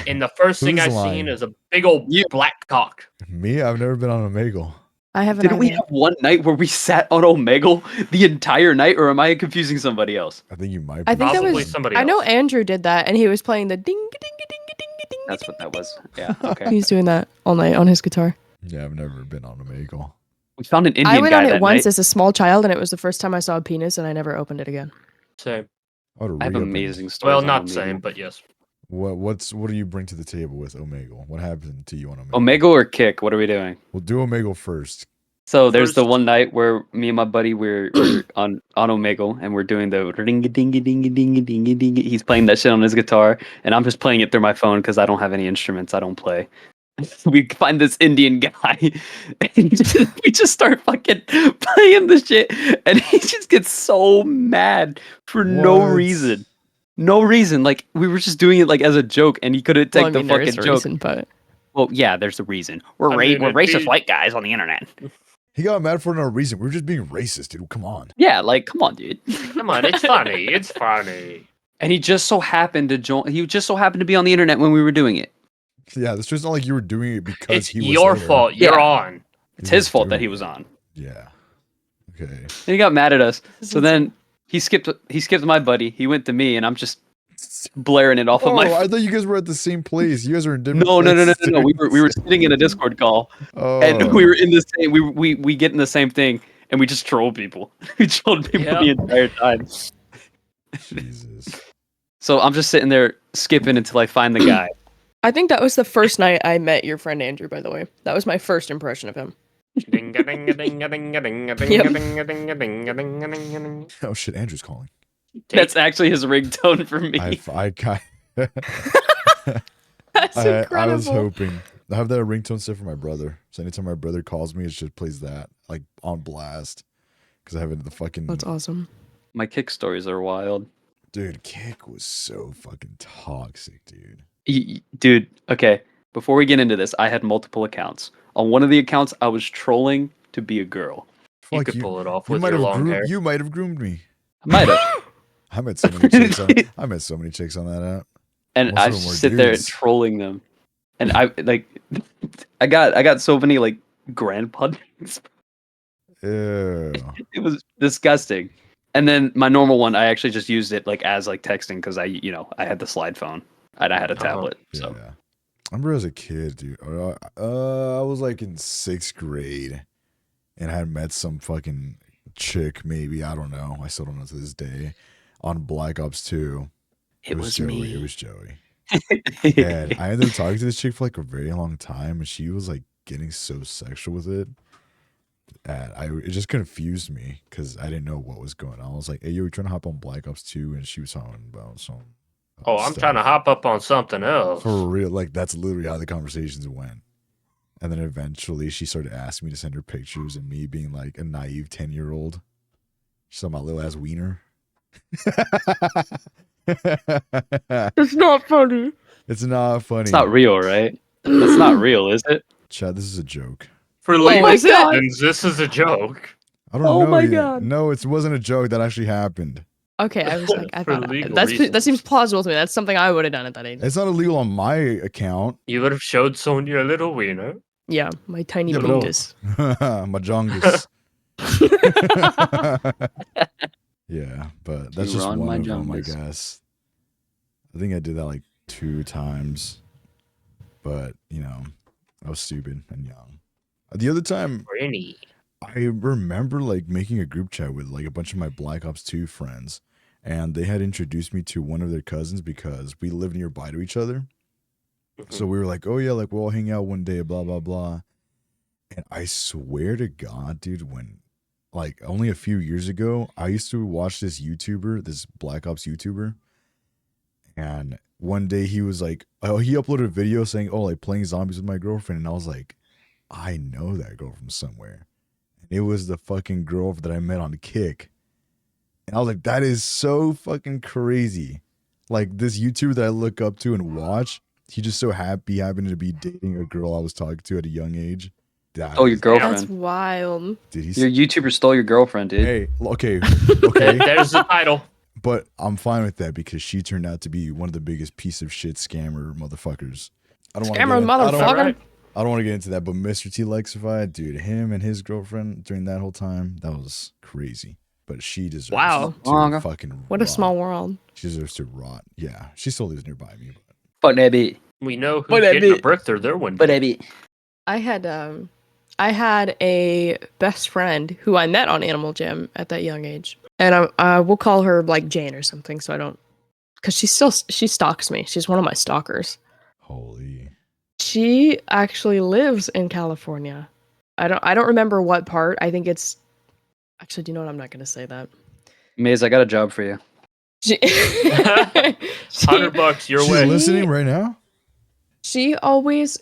and the first thing Who's I lying? seen is a big old You- black cock. Me? I've never been on Omegle. I haven't. Didn't we either. have one night where we sat on Omegle the entire night, or am I confusing somebody else? I think you might. I think that Probably was. somebody I know else. Andrew did that, and he was playing the ding ding ding ding ding. That's what that was. Yeah. Okay. He's doing that all night on his guitar. Yeah, I've never been on Omegle. We found an Indian I went guy on it that once night. as a small child, and it was the first time I saw a penis, and I never opened it again. Same. I would I have re-up it. amazing stories. Well, on not Omegle. same, but yes. What do you bring to the table with Omegle? What happened to you on Omegle? Omegle or Kick? What are we doing? We'll do Omegle first. So there's the First- one night where me and my buddy we're on Omegle and we're doing the ring a ding a ding a ding a ding a ding. He's playing that shit on his guitar and I'm just playing it through my phone because I don't have any instruments. I don't play. We find this Indian guy and we just start fucking playing the shit and he just gets so mad for no What? reason. No reason. Like we were just doing it like as a joke and he couldn't take Well, I mean, the there fucking is a joke. reason, but Well, yeah, there's a reason. We're I mean, we're it'd racist be- white guys on the internet. He got mad for no reason. We were just being racist, dude. Come on. Yeah, like come on, dude. Come on, it's funny. It's funny. And he just so happened to join. He just so happened to be on the internet when we were doing it. Yeah, it's just not like you were doing it because It's he was your there. fault. You're Yeah. on. It's He his was fault that doing he was it. on. Yeah. Okay. And he got mad at us. So then he skipped my buddy. He went to me, and I'm just blaring it off of Oh, my. I thought you guys were at the same place. You guys were in different No. places. We were sitting in a Discord call, Oh. and we were in the same. We get in the same thing, and we just troll people. We trolled people Yep. the entire time. Jesus. So I'm just sitting there skipping until I find the guy. I think that was the first night I met your friend Andrew, by the way. That was my first impression of him. Oh shit, Andrew's calling. That's actually his ringtone for me. I That's I incredible. was hoping. I have that ringtone set for my brother. So anytime my brother calls me, it just plays that like on blast. Because I have it in the fucking. That's awesome. My kick stories are wild. Dude, Kick was so fucking toxic, dude. Dude, okay. Before we get into this, I had multiple accounts. On one of the accounts, I was trolling to be a girl. You Fuck could pull it off You with might your have long hair. groomed. You might have groomed me. I might have. I met so many chicks. I met so many chicks on that app. And Most I of them were sit there dudes. trolling them. And I like I got so many like grandpa names. Ew. It was disgusting. And then my normal one, I actually just used it like as like texting because I had the slide phone and I had a tablet. So Yeah. I remember as a kid, dude. I was like in 6th grade, and I had met some fucking chick. Maybe I don't know. I still don't know to this day. On Black Ops 2, it was Joey. me. It was Joey. And I ended up talking to this chick for like a very long time, and she was like getting so sexual with it. And it just confused me because I didn't know what was going on. I was like, "Hey, yo, we trying to hop on Black Ops 2," and she was talking about some. Oh, I'm trying to hop up on something else. For real, like that's literally how the conversations went. And then eventually she started asking me to send her pictures, and me being like a naive 10-year-old. She's talking about little ass wiener. It's not funny. It's not funny. It's not real, right? That's not real, is it? Chad, this is a joke. For legal my God. reasons, this is a joke. I don't Oh know. my yet. God. No, it wasn't a joke. That actually happened. Okay, I was like, I For thought legal that reasons. seems plausible to me. That's something I would have done at that age. It's not illegal on my account. You would have showed someone your little wiener. Yeah, my tiny Yeah, but no. penis. My jongus. Yeah, but that's You just were on one my of them, I jongus. guess. I think I did that like 2 times, but I was stupid and young. The other time, Brainy. I remember like making a group chat with like a bunch of my Black Ops 2 friends, and they had introduced me to one of their cousins because we live nearby to each other. So we were like, "Oh yeah, like we'll all hang out one day, blah blah blah." And I swear to God, dude, when like only a few years ago, I used to watch this YouTuber, this Black Ops YouTuber, and one day he was like, oh, he uploaded a video saying, "Oh, like playing zombies with my girlfriend," and I was like, I know that girl from somewhere. And it was the fucking girl that I met on Kick. And I was like, that is so fucking crazy. Like this YouTuber that I look up to and watch, he just so happened to be dating a girl I was talking to at a young age. Oh, your That's girlfriend. wild. Did he? Your YouTuber stole your girlfriend, dude. Hey, okay, okay. There's the title. But I'm fine with that because she turned out to be one of the biggest piece of shit scammer motherfuckers. I don't Scammer want to motherfucker. I don't want to get into that, but Mr. T Lexified, dude, him and his girlfriend during that whole time, that was crazy. But she deserves Wow. to fucking What a rot. small world. She deserves to rot. Yeah, she still lives nearby me. But Fuck that bitch. We know who's Whatever. getting a brick through their window. Fuck that bitch. I had a best friend who I met on Animal Jam at that young age, and I will call her like Jane or something, so I don't, because she stalks me. She's one of my stalkers. holy. She actually lives in California. I don't remember what part. I think it's actually. Do you know what? I'm not going to say that. Maze, I got a job for you. She, $100 your She's way. listening right now? she always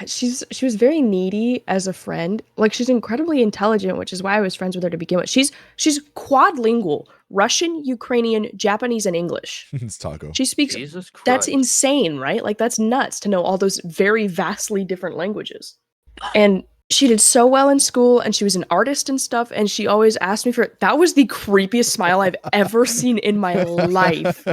she was very needy as a friend. Like she's incredibly intelligent, which is why I was friends with her to begin with. She's quadlingual: Russian, Ukrainian, Japanese, and English. It's Taco. She speaks. Jesus Christ. That's insane, right? Like that's nuts to know all those very vastly different languages. And She did so well in school, and she was an artist and stuff, and she always asked me for it. That was the creepiest smile I've ever seen in my life.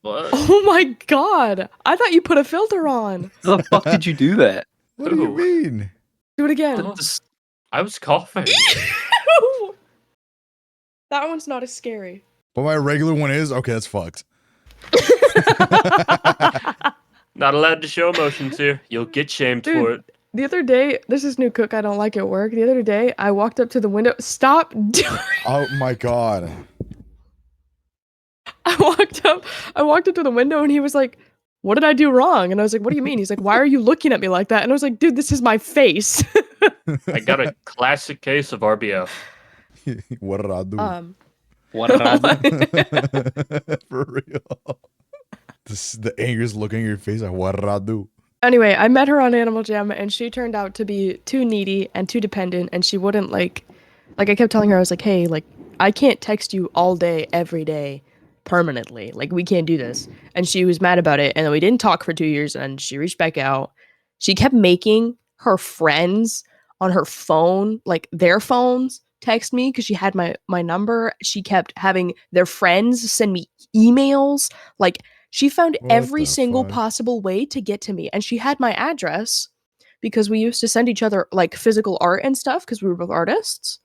What? Oh my god! I thought you put a filter on. How the fuck did you do that? What do you Ooh. mean? Do it again. Huh? I was coughing. That one's not as scary. But my regular one is? Okay, that's fucked. Not allowed to show emotions here. You'll get shamed Dude. for it. The other day, this is new cook I don't like at work. The other day, I walked up to the window. Stop doing. Oh my god. I walked up to the window, and he was like, "What did I do wrong?" And I was like, "What do you mean?" He's like, "Why are you looking at me like that?" And I was like, "Dude, this is my face." I got a classic case of RBF. What did I do? What did I do? For real. The anger's looking at your face like, what did I do? Anyway, I met her on Animal Jam, and she turned out to be too needy and too dependent, and she wouldn't like I kept telling her, I was like, "Hey, like, I can't text you all day, every day, permanently. Like, we can't do this." And she was mad about it, and then we didn't talk for 2 years, and she reached back out. She kept making her friends on her phone, like their phones, text me because she had my number. She kept having their friends send me emails. Like, she found What every the single fuck? possible way to get to me. And she had my address because we used to send each other like physical art and stuff because we were both artists.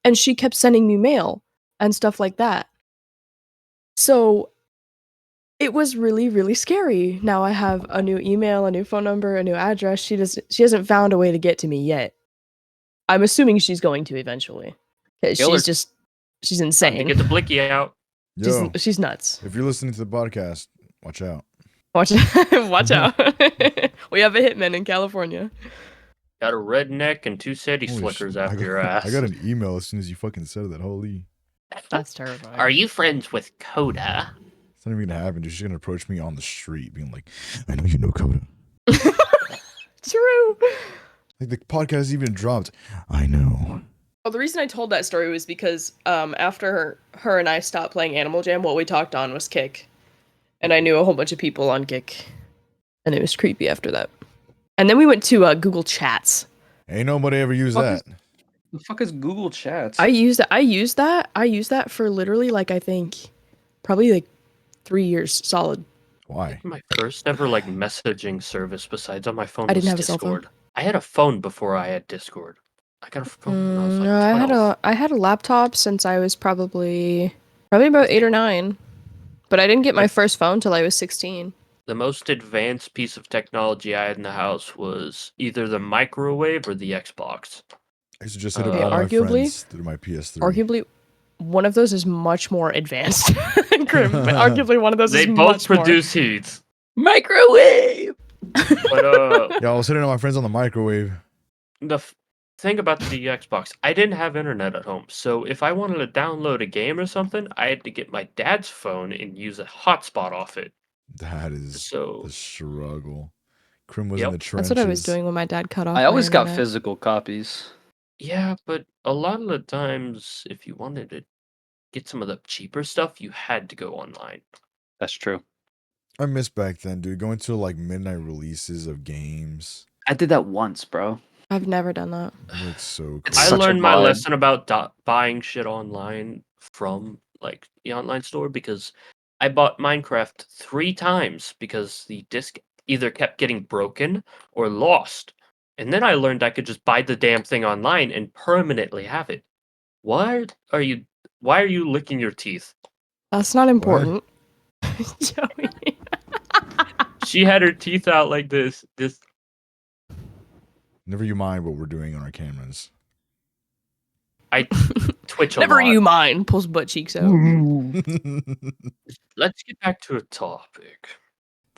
And she kept sending me mail and stuff like that. So it was really, really scary. Now I have a new email, a new phone number, a new address. She hasn't found a way to get to me yet. I'm assuming she's going to eventually. 'Cause Kill her. she's Time to insane. get the blicky out. Yo, She's nuts. if you're listening to the podcast, watch out. Watch out. We have a hitman in California. Got a redneck and 2 city Holy slickers shit. after your ass. I got an email as soon as you fucking said that. Holy. That's terrifying. Are you friends with Coda? It's not even gonna happen. She's gonna approach me on the street being like, I know you know Coda. True. Like the podcast even dropped. I know. Well, the reason I told that story was because after her and I stopped playing Animal Jam, what we talked on was Kick. And I knew a whole bunch of people on Kick. And it was creepy after that. And then we went to Google Chats. Ain't nobody ever used Fuck that. The fuck is Google Chats? I used that for literally like I think probably like 3 years solid. Why? My first ever like messaging service besides on my phone I didn't was have a cell phone. Discord. I had a phone before I had Discord. I got a phone when I was like 12. No, I had a laptop since I was probably about 8 or 9. But I didn't get my first phone till I was 16. The most advanced piece of technology I had in the house was either the microwave or the Xbox. I used to just hit up Okay, all my arguably- friends through my PS3. Arguably, one of those is much more advanced. Arguably, one of those They is both much more. produce heat. Microwave. But Yeah, I was hitting up my friends on the microwave. the thing about the Xbox, I didn't have internet at home. So if I wanted to download a game or something, I had to get my dad's phone and use a hotspot off it. That is So the struggle. Krim was Yep. in the trenches. That's what I was doing when my dad cut off. I my always got internet. physical copies. yeah, but a lot of the times, if you wanted to get some of the cheaper stuff, you had to go online. That's true. I miss back then, dude. Going to like midnight releases of games. I did that once, bro. I've never done that. It looks so cool. It's I such a learned my vibe. lesson about buying shit online from like the online store because I bought Minecraft 3 times because the disc either kept getting broken or lost. And then I learned I could just buy the damn thing online and permanently have it. Why are you licking your teeth? That's not important. Joey. She had her teeth out like this. Never you mind what we're doing on our cameras. I twitch a Never lot. you mind. Pulls butt cheeks out. Let's get back to a topic.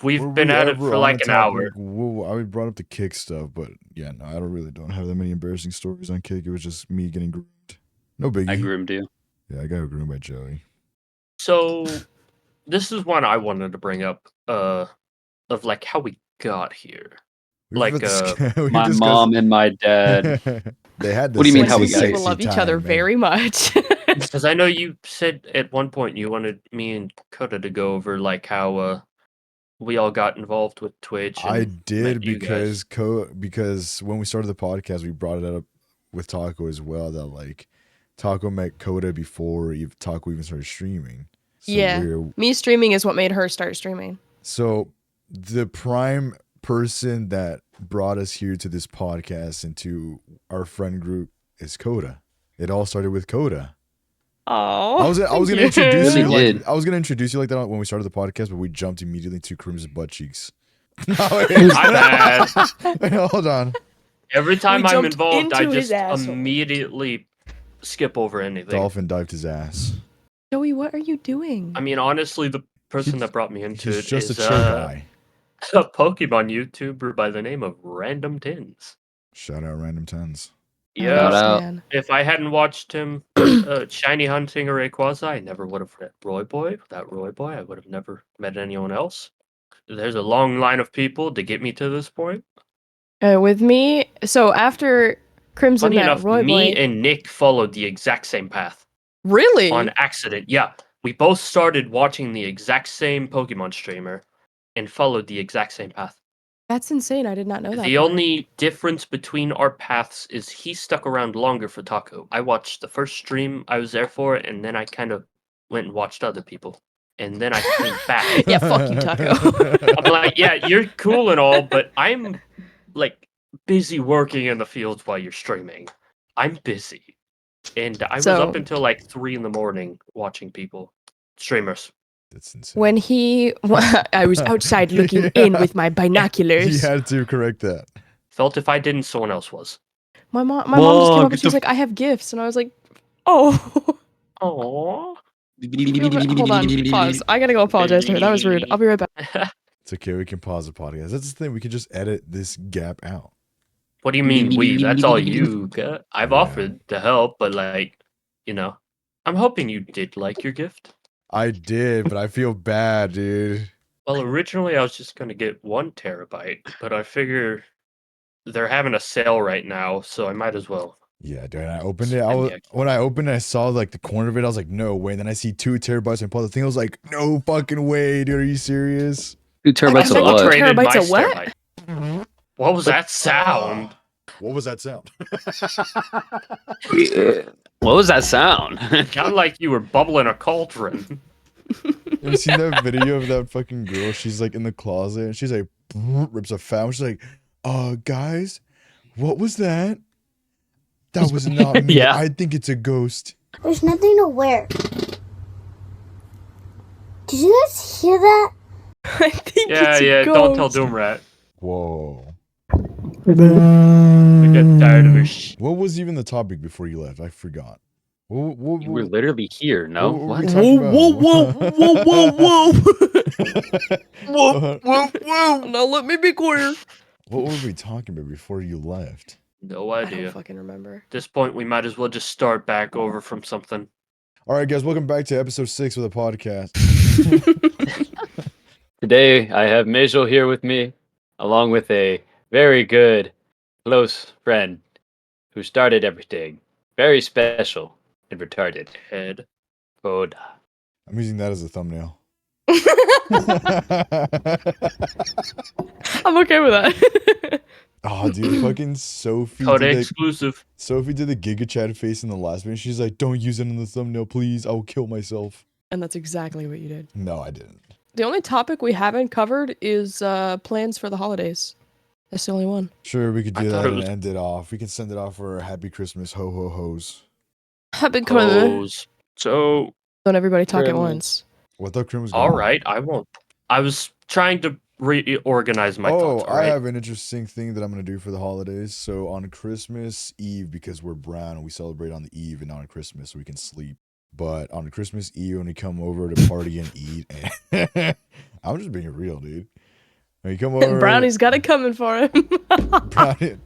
We've Were been we at it ever for on like a an hour. topic? Whoa, I brought up the Kick stuff, but yeah, no, I don't have that many embarrassing stories on Kick. It was just me getting groomed. No biggie. I groomed you. Yeah, I got groomed by Joey. So this is one I wanted to bring up of like how we got here. Like, We My discussed- mom and my dad. They had. What do you mean this how we sexy got People love each time, other man. very much. Because I know you said at one point you wanted me and Coda to go over like how we all got involved with Twitch. I And did met you guys. because when we started the podcast, we brought it up with Taco as well that like Taco met Coda before Taco even started streaming. So Yeah. Me streaming is what made her start streaming. So the prime person that brought us here to this podcast and to our friend group is Coda. It all started with Coda. Oh, I was gonna introduce you Really like did. I was gonna introduce you like that when we started the podcast, but we jumped immediately to Crim's butt cheeks. No, My bad. Wait, hold on. Every time We I'm jumped involved, I into his just asshole. immediately skip over anything. Dolphin dived his ass. Joey, what are you doing? I mean, honestly, the person He's- that brought me into He's it just is a chill guy. a Pokemon YouTuber by the name of Random Tins. Shout out Random Tens. I Yeah, Shout out. understand. if I hadn't watched him shiny hunting or Rayquaza, I never would have met Roy Boy. Without Roy Boy, I would have never met anyone else. There's a long line of people to get me to this point. With me, so after Crimson Funny met enough, Roy me Boy, and Nick followed the exact same path really? on accident. Yeah, we both started watching the exact same Pokemon streamer and followed the exact same path. That's insane. I did not know that. The part. only difference between our paths is he stuck around longer for Taco. I watched the first stream I was there for, and then I kind of went and watched other people. And then I came back. Yeah, fuck you, Taco. I'm like, yeah, you're cool and all, but I'm like busy working in the fields while you're streaming. I'm busy. And I was So- up until like 3 a.m. watching people. Streamers. That's insane. When I was outside looking in with my He binoculars. had to correct that. Felt if I didn't, someone else was. My mom just Whoa, came up get and she's the- like, "I have gifts," and I was like, "Oh." Aww. Hold on, pause. I gotta go apologize to her. That was rude. I'll be right back. It's okay. We can pause the podcast. That's the thing. We can just edit this gap out. What do you mean we? That's all you got. I've Yeah. offered to help, but like, I'm hoping you did like your gift. I did, but I feel bad, dude. Well, originally I was just gonna get 1 terabyte, but I figure they're having a sale right now, so I might as well. Yeah, dude. I opened it. Spend the extra. When I opened it, I saw like the corner of it. I was like, no way. And then I see 2 terabytes and pulled the thing. I was like, no fucking way, dude. Are you serious? 2 terabytes I of what? what? Traded Terabytes my of what? terabyte. What was that sound? What was that sound? What was that sound? Sounded like you were bubbling a cauldron. You ever seen that video of that fucking girl? She's like in the closet and she's like rips a foul. She's like, guys, what was that? That was not me. Yeah. I think it's a ghost. There's nothing to wear. Did you guys hear that? I think Yeah, it's a yeah. Don't tell ghost. Doomrat. Whoa. We get tired of his shit. What was even the topic before you left? I forgot. What, You were literally here, no? what were What? we talking about? whoa. Now let me be clear. What were we talking about before you left? No I don't idea. At fucking remember. this point, we might as well just start back over from something. All right, guys, welcome back to episode 6 of the podcast. Today, I have Majel here with me, along with a very good, close friend who started everything. Very special and retarded. Head. Coda. I'm using that as a thumbnail. I'm okay with that. Oh, dude, fucking Sophie. Code did the, exclusive. Sophie did the Giga Chat face in the last video. She's like, "Don't use it in the thumbnail, please. I will kill myself." And that's exactly what you did. No, I didn't. The only topic we haven't covered is plans for the holidays. That's the only one. Sure, we could I do thought that it and was- end it off. We can send it off for a happy Christmas, ho ho ho's. Happy Christmas. Pose. So, Don't everybody talk at Christmas. once. What the Krim was going all on? right, I won't. I was trying to reorganize my Oh, thoughts. All I right. have an interesting thing that I'm gonna do for the holidays. So on Christmas Eve, because we're brown and we celebrate on the eve and not on Christmas, so we can sleep. But on Christmas Eve, when we come over to party and eat, and I'm just being real, dude. When you come over, Brownie's got it coming for him. Brownie.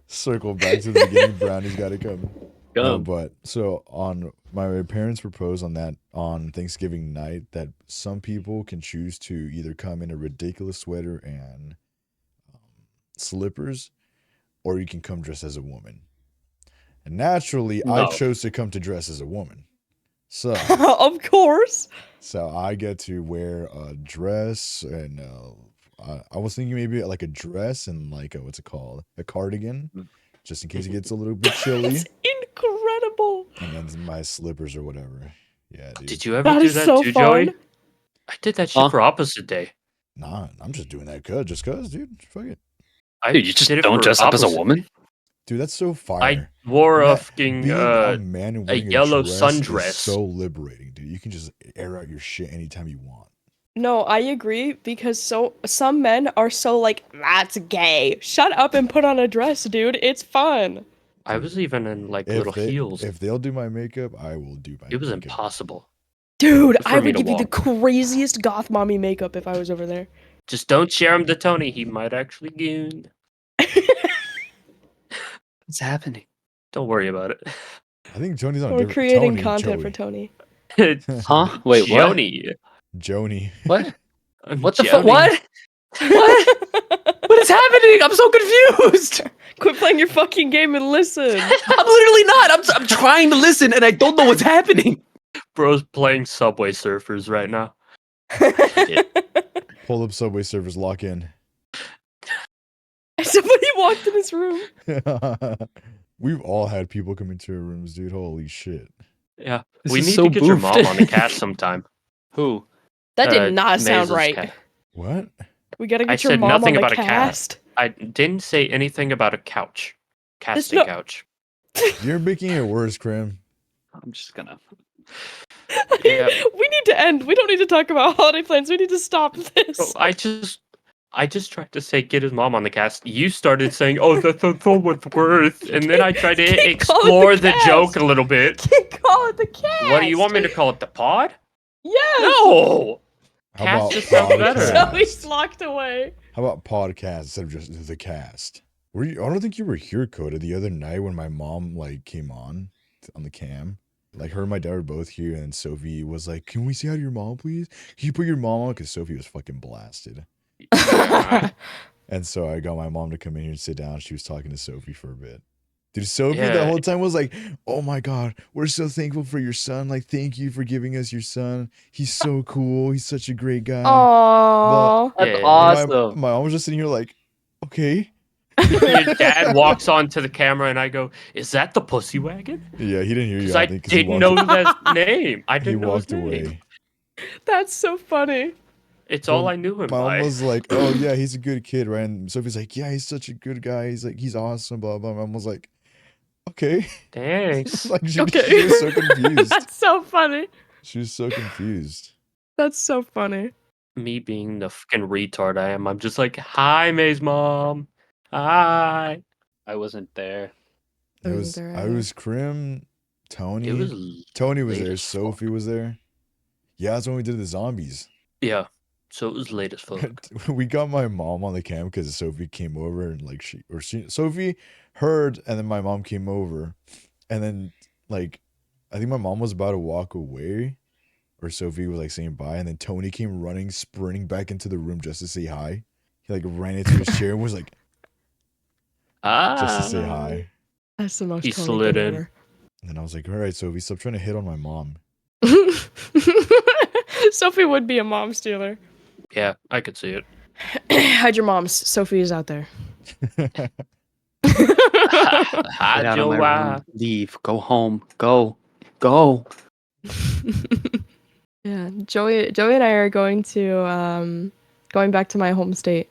Circle back to the beginning. Brownie's got it coming. No, Gum. but so on my parents proposed on Thanksgiving night that some people can choose to either come in a ridiculous sweater and slippers, or you can come dressed as a woman. And naturally, I No. chose to come to dress as a woman. So, Of course. So I get to wear a dress, and I was thinking maybe like a dress and like what's it called, a cardigan, just in case it gets a little bit chilly, That's incredible. and then my slippers or whatever. Yeah, dude. Did you ever That do is that so too, fun. Joey? I did that shit Huh? for opposite day. Nah, I'm just doing that just cause, dude. Fuck it, I Dude, you just did it don't for dress up as a opposite woman? day. dude. That's so I fire. wore a That- fucking being a man and a wearing yellow dress sundress. is so liberating, dude. You can just air out your shit anytime you want. No, I agree because some men are so like that's gay. Shut up and put on a dress, dude. It's fun. I was even in like little heels. If they'll do my makeup, I will do my It was makeup. impossible. Dude, For I me would to give you the walk. craziest goth mommy makeup if I was over there. Just don't share him to Tony. He might actually goon. What's happening? Don't worry about it. I think Joni's on a We're different creating Tony, content Joey. for Tony. Huh? Wait, what? Joni. Joni. What? I'm What the fuck? Joni. What? What? What is happening? I'm so confused. Quit playing your fucking game and listen. I'm literally not. I'm trying to listen and I don't know what's happening. Bro's playing Subway Surfers right now. Pull up Subway Surfers, lock in. Somebody walked in his room. We've all had people come into our rooms, dude. Holy shit. Yeah. This We is need so to get your boofed. mom on the cast sometime. Who? That did not sound Maze's right. cat. What? We gotta I get your said mom nothing on the about a cat. cast. I didn't say anything about a couch. Casting no- couch. You're making it worse, Krim. I'm just gonna. Yeah. We need to end. We don't need to talk about holiday plans. We need to stop this. Bro, I just tried to say get his mom on the cast. You started saying, "Oh, that's so much worth," and then I tried to Keep calling explore the the cast. joke a little bit. Can't call it the cast. What do you want me to call it? The pod? Yes. No. How Cast about just sounds better. podcast? Joey's locked away. How about podcast instead of just the cast? Were you? I don't think you were here, Coda, the other night when my mom like came on the cam. Like her and my dad were both here, and Sophie was like, "Can we say hi to your mom, please? Can you put your mom on?" Because Sophie was fucking blasted. And so I got my mom to come in here and sit down. She was talking to Sophie for a bit. Dude, Sophie the Yeah. whole time was like, "Oh my God, we're so thankful for your son. Like, thank you for giving us your son. He's so cool. He's such a great guy." Aww. That's Yeah. And awesome. my mom was just sitting here like, "Okay." Your dad walks onto the camera and I go, "Is that the pussy wagon?" Yeah, he didn't hear you. Because I think, 'cause he didn't walked- know that name. I He didn't know his walked name. away. That's so funny. It's Well, all I knew him My by. mom was like, "Oh yeah, he's a good kid, right?" And Sophie's like, "Yeah, he's such a good guy. He's like, he's awesome." Blah blah. My mom was like, "Okay." Thanks. Like she Okay. was so confused. That's so funny. She was so confused. That's so funny. Me being the fucking retard I am, I'm just like, "Hi, May's mom. Hi." I wasn't there. I It wasn't was there I either. was Krim, Tony. It was Tony was late there. as Sophie fuck. was there. Yeah, that's when we did the zombies. Yeah. So it was late as fuck. We got my mom on the cam because Sophie came over and like Sophie heard, and then my mom came over, and then like I think my mom was about to walk away, or Sophie was like saying bye, and then Tony came running, sprinting back into the room just to say hi. He like ran into his chair and was like just to say hi. That's the most He Tony slid thing in. ever. And then I was like, "All right, Sophie, stop trying to hit on my mom." Sophie would be a mom stealer. Yeah, I could see it. Hide your moms. Sophie is out there. Hide Get out of your my room. wife. Leave. Go home. Go. Go. Yeah, Joey and I are going back to my home state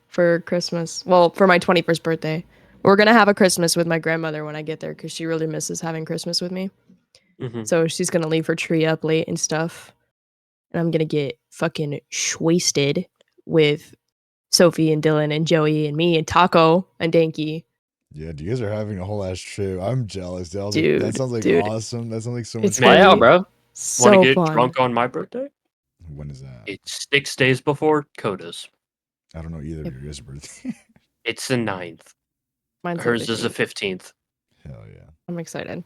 for Christmas. Well, for my 21st birthday. We're gonna have a Christmas with my grandmother when I get there because she really misses having Christmas with me. Mhm. So she's gonna leave her tree up late and stuff. And I'm gonna get fucking wasted with Sophie and Dylan and Joey and me and Taco and Danky. Yeah, you guys are having a whole ass trip. I'm jealous. Dude. Dude, That sounds like dude. awesome. That sounds like so much It's fun. Fly gonna out, be bro. so Want to get fun. drunk on my birthday? When is that? It's 6 days before Coda's. I don't know either Yep. of your guys' birthday. It's the 9th. Mine's Hers is the 15th. 15th. Hell yeah. I'm excited.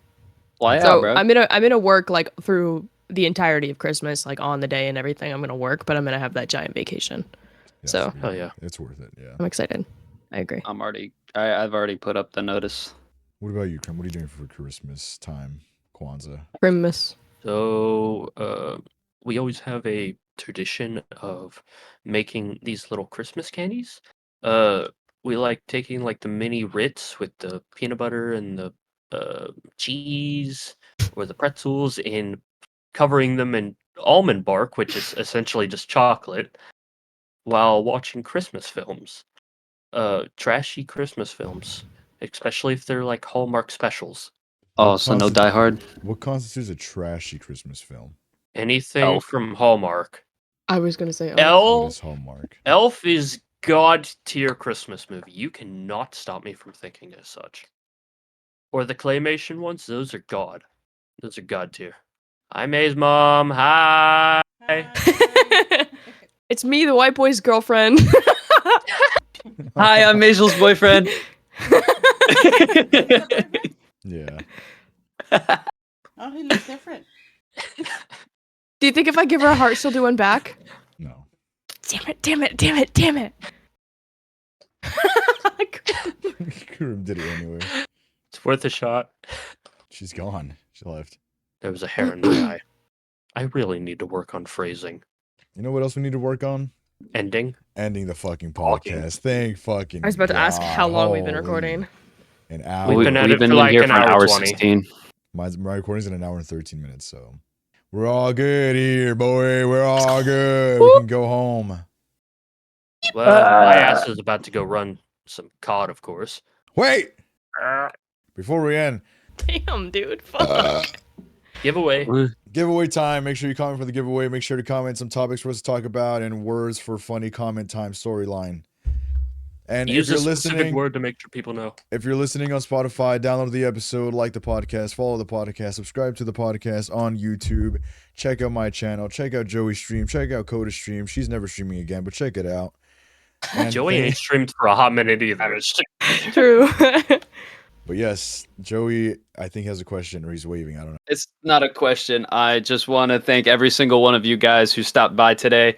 Fly out, So bro. I'm gonna work like through the entirety of Christmas, like on the day and everything. I'm gonna work, but I'm gonna have that giant vacation. Yeah, So- sweet. Hell yeah. It's worth it. Yeah. I'm excited. I agree. I've already put up the notice. What about you, Krim? What are you doing for Christmas time? Kwanzaa. Christmas. So, we always have a tradition of making these little Christmas candies. We like taking like the mini Ritz with the peanut butter and the cheese or the pretzels and covering them in almond bark, which is essentially just chocolate, while watching Christmas films. Trashy Christmas films, especially if they're like Hallmark specials. Oh, so no Die Hard. What constitutes a trashy Christmas film? Anything Elf. from Hallmark. I was gonna say, What Elf. is Hallmark? Elf is god tier Christmas movie. You cannot stop me from thinking as such. Or the claymation ones, those are god. Those are god tier. Hi, May's mom. Hi. it's me, the white boy's girlfriend. Hi, I'm Maisel's boyfriend. Yeah. Oh, he looks different. Do you think if I give her a heart, she'll do one back? No. Damn it, damn it, damn it, damn it. Kurum did it anyway. It's worth a shot. She's gone. She left. There was a hair in my eye. I really need to work on phrasing. You know what else we need to work on? Ending. Ending the fucking Talking. podcast. Thank fucking I was about to ask how long we've been Holy. recording. An hour. We've been at it for in like here an for an hour hour 20. 16. My recording's in an hour and 13 minutes, so we're all good here, boy. We're all good. We can go home. Well, my ass is about to go run some COD, of course. Wait! Before we end, Damn, dude. Fuck. Giveaway. giveaway time. Make sure you comment for the giveaway. Make sure to comment some topics for us to talk about and words for funny comment time storyline. And Use if a you're specific listening, word to make sure people know. if you're listening on Spotify, download the episode, like the podcast, follow the podcast, subscribe to the podcast on YouTube. Check out my channel. Check out Joey's stream. Check out Coda's stream. She's never streaming again, but check it out. And Joey ain't streamed for a hot minute either. True. But yes, Joey, I think has a question, or he's waving. I don't know. It's not a question. I just want to thank every single one of you guys who stopped by today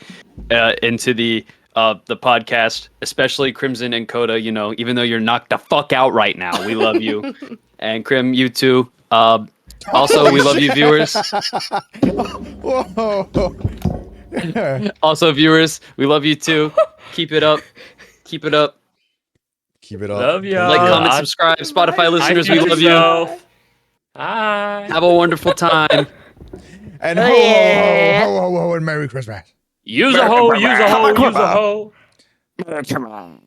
into the podcast, especially Crimson and Coda. You know, even though you're knocked the fuck out right now, we love you. And Crim, you too. Also, we love you, viewers. Whoa! Also, viewers, we love you too. Keep it up. Keep it up. Keep it up. Love ya. Like, comment, I- subscribe. Spotify listeners, we Hi, love you. yourself. Hi. Have a wonderful time. And ho, ho, ho, ho, and Merry Christmas. Use a hoe, use a hoe, use a hoe. Come on.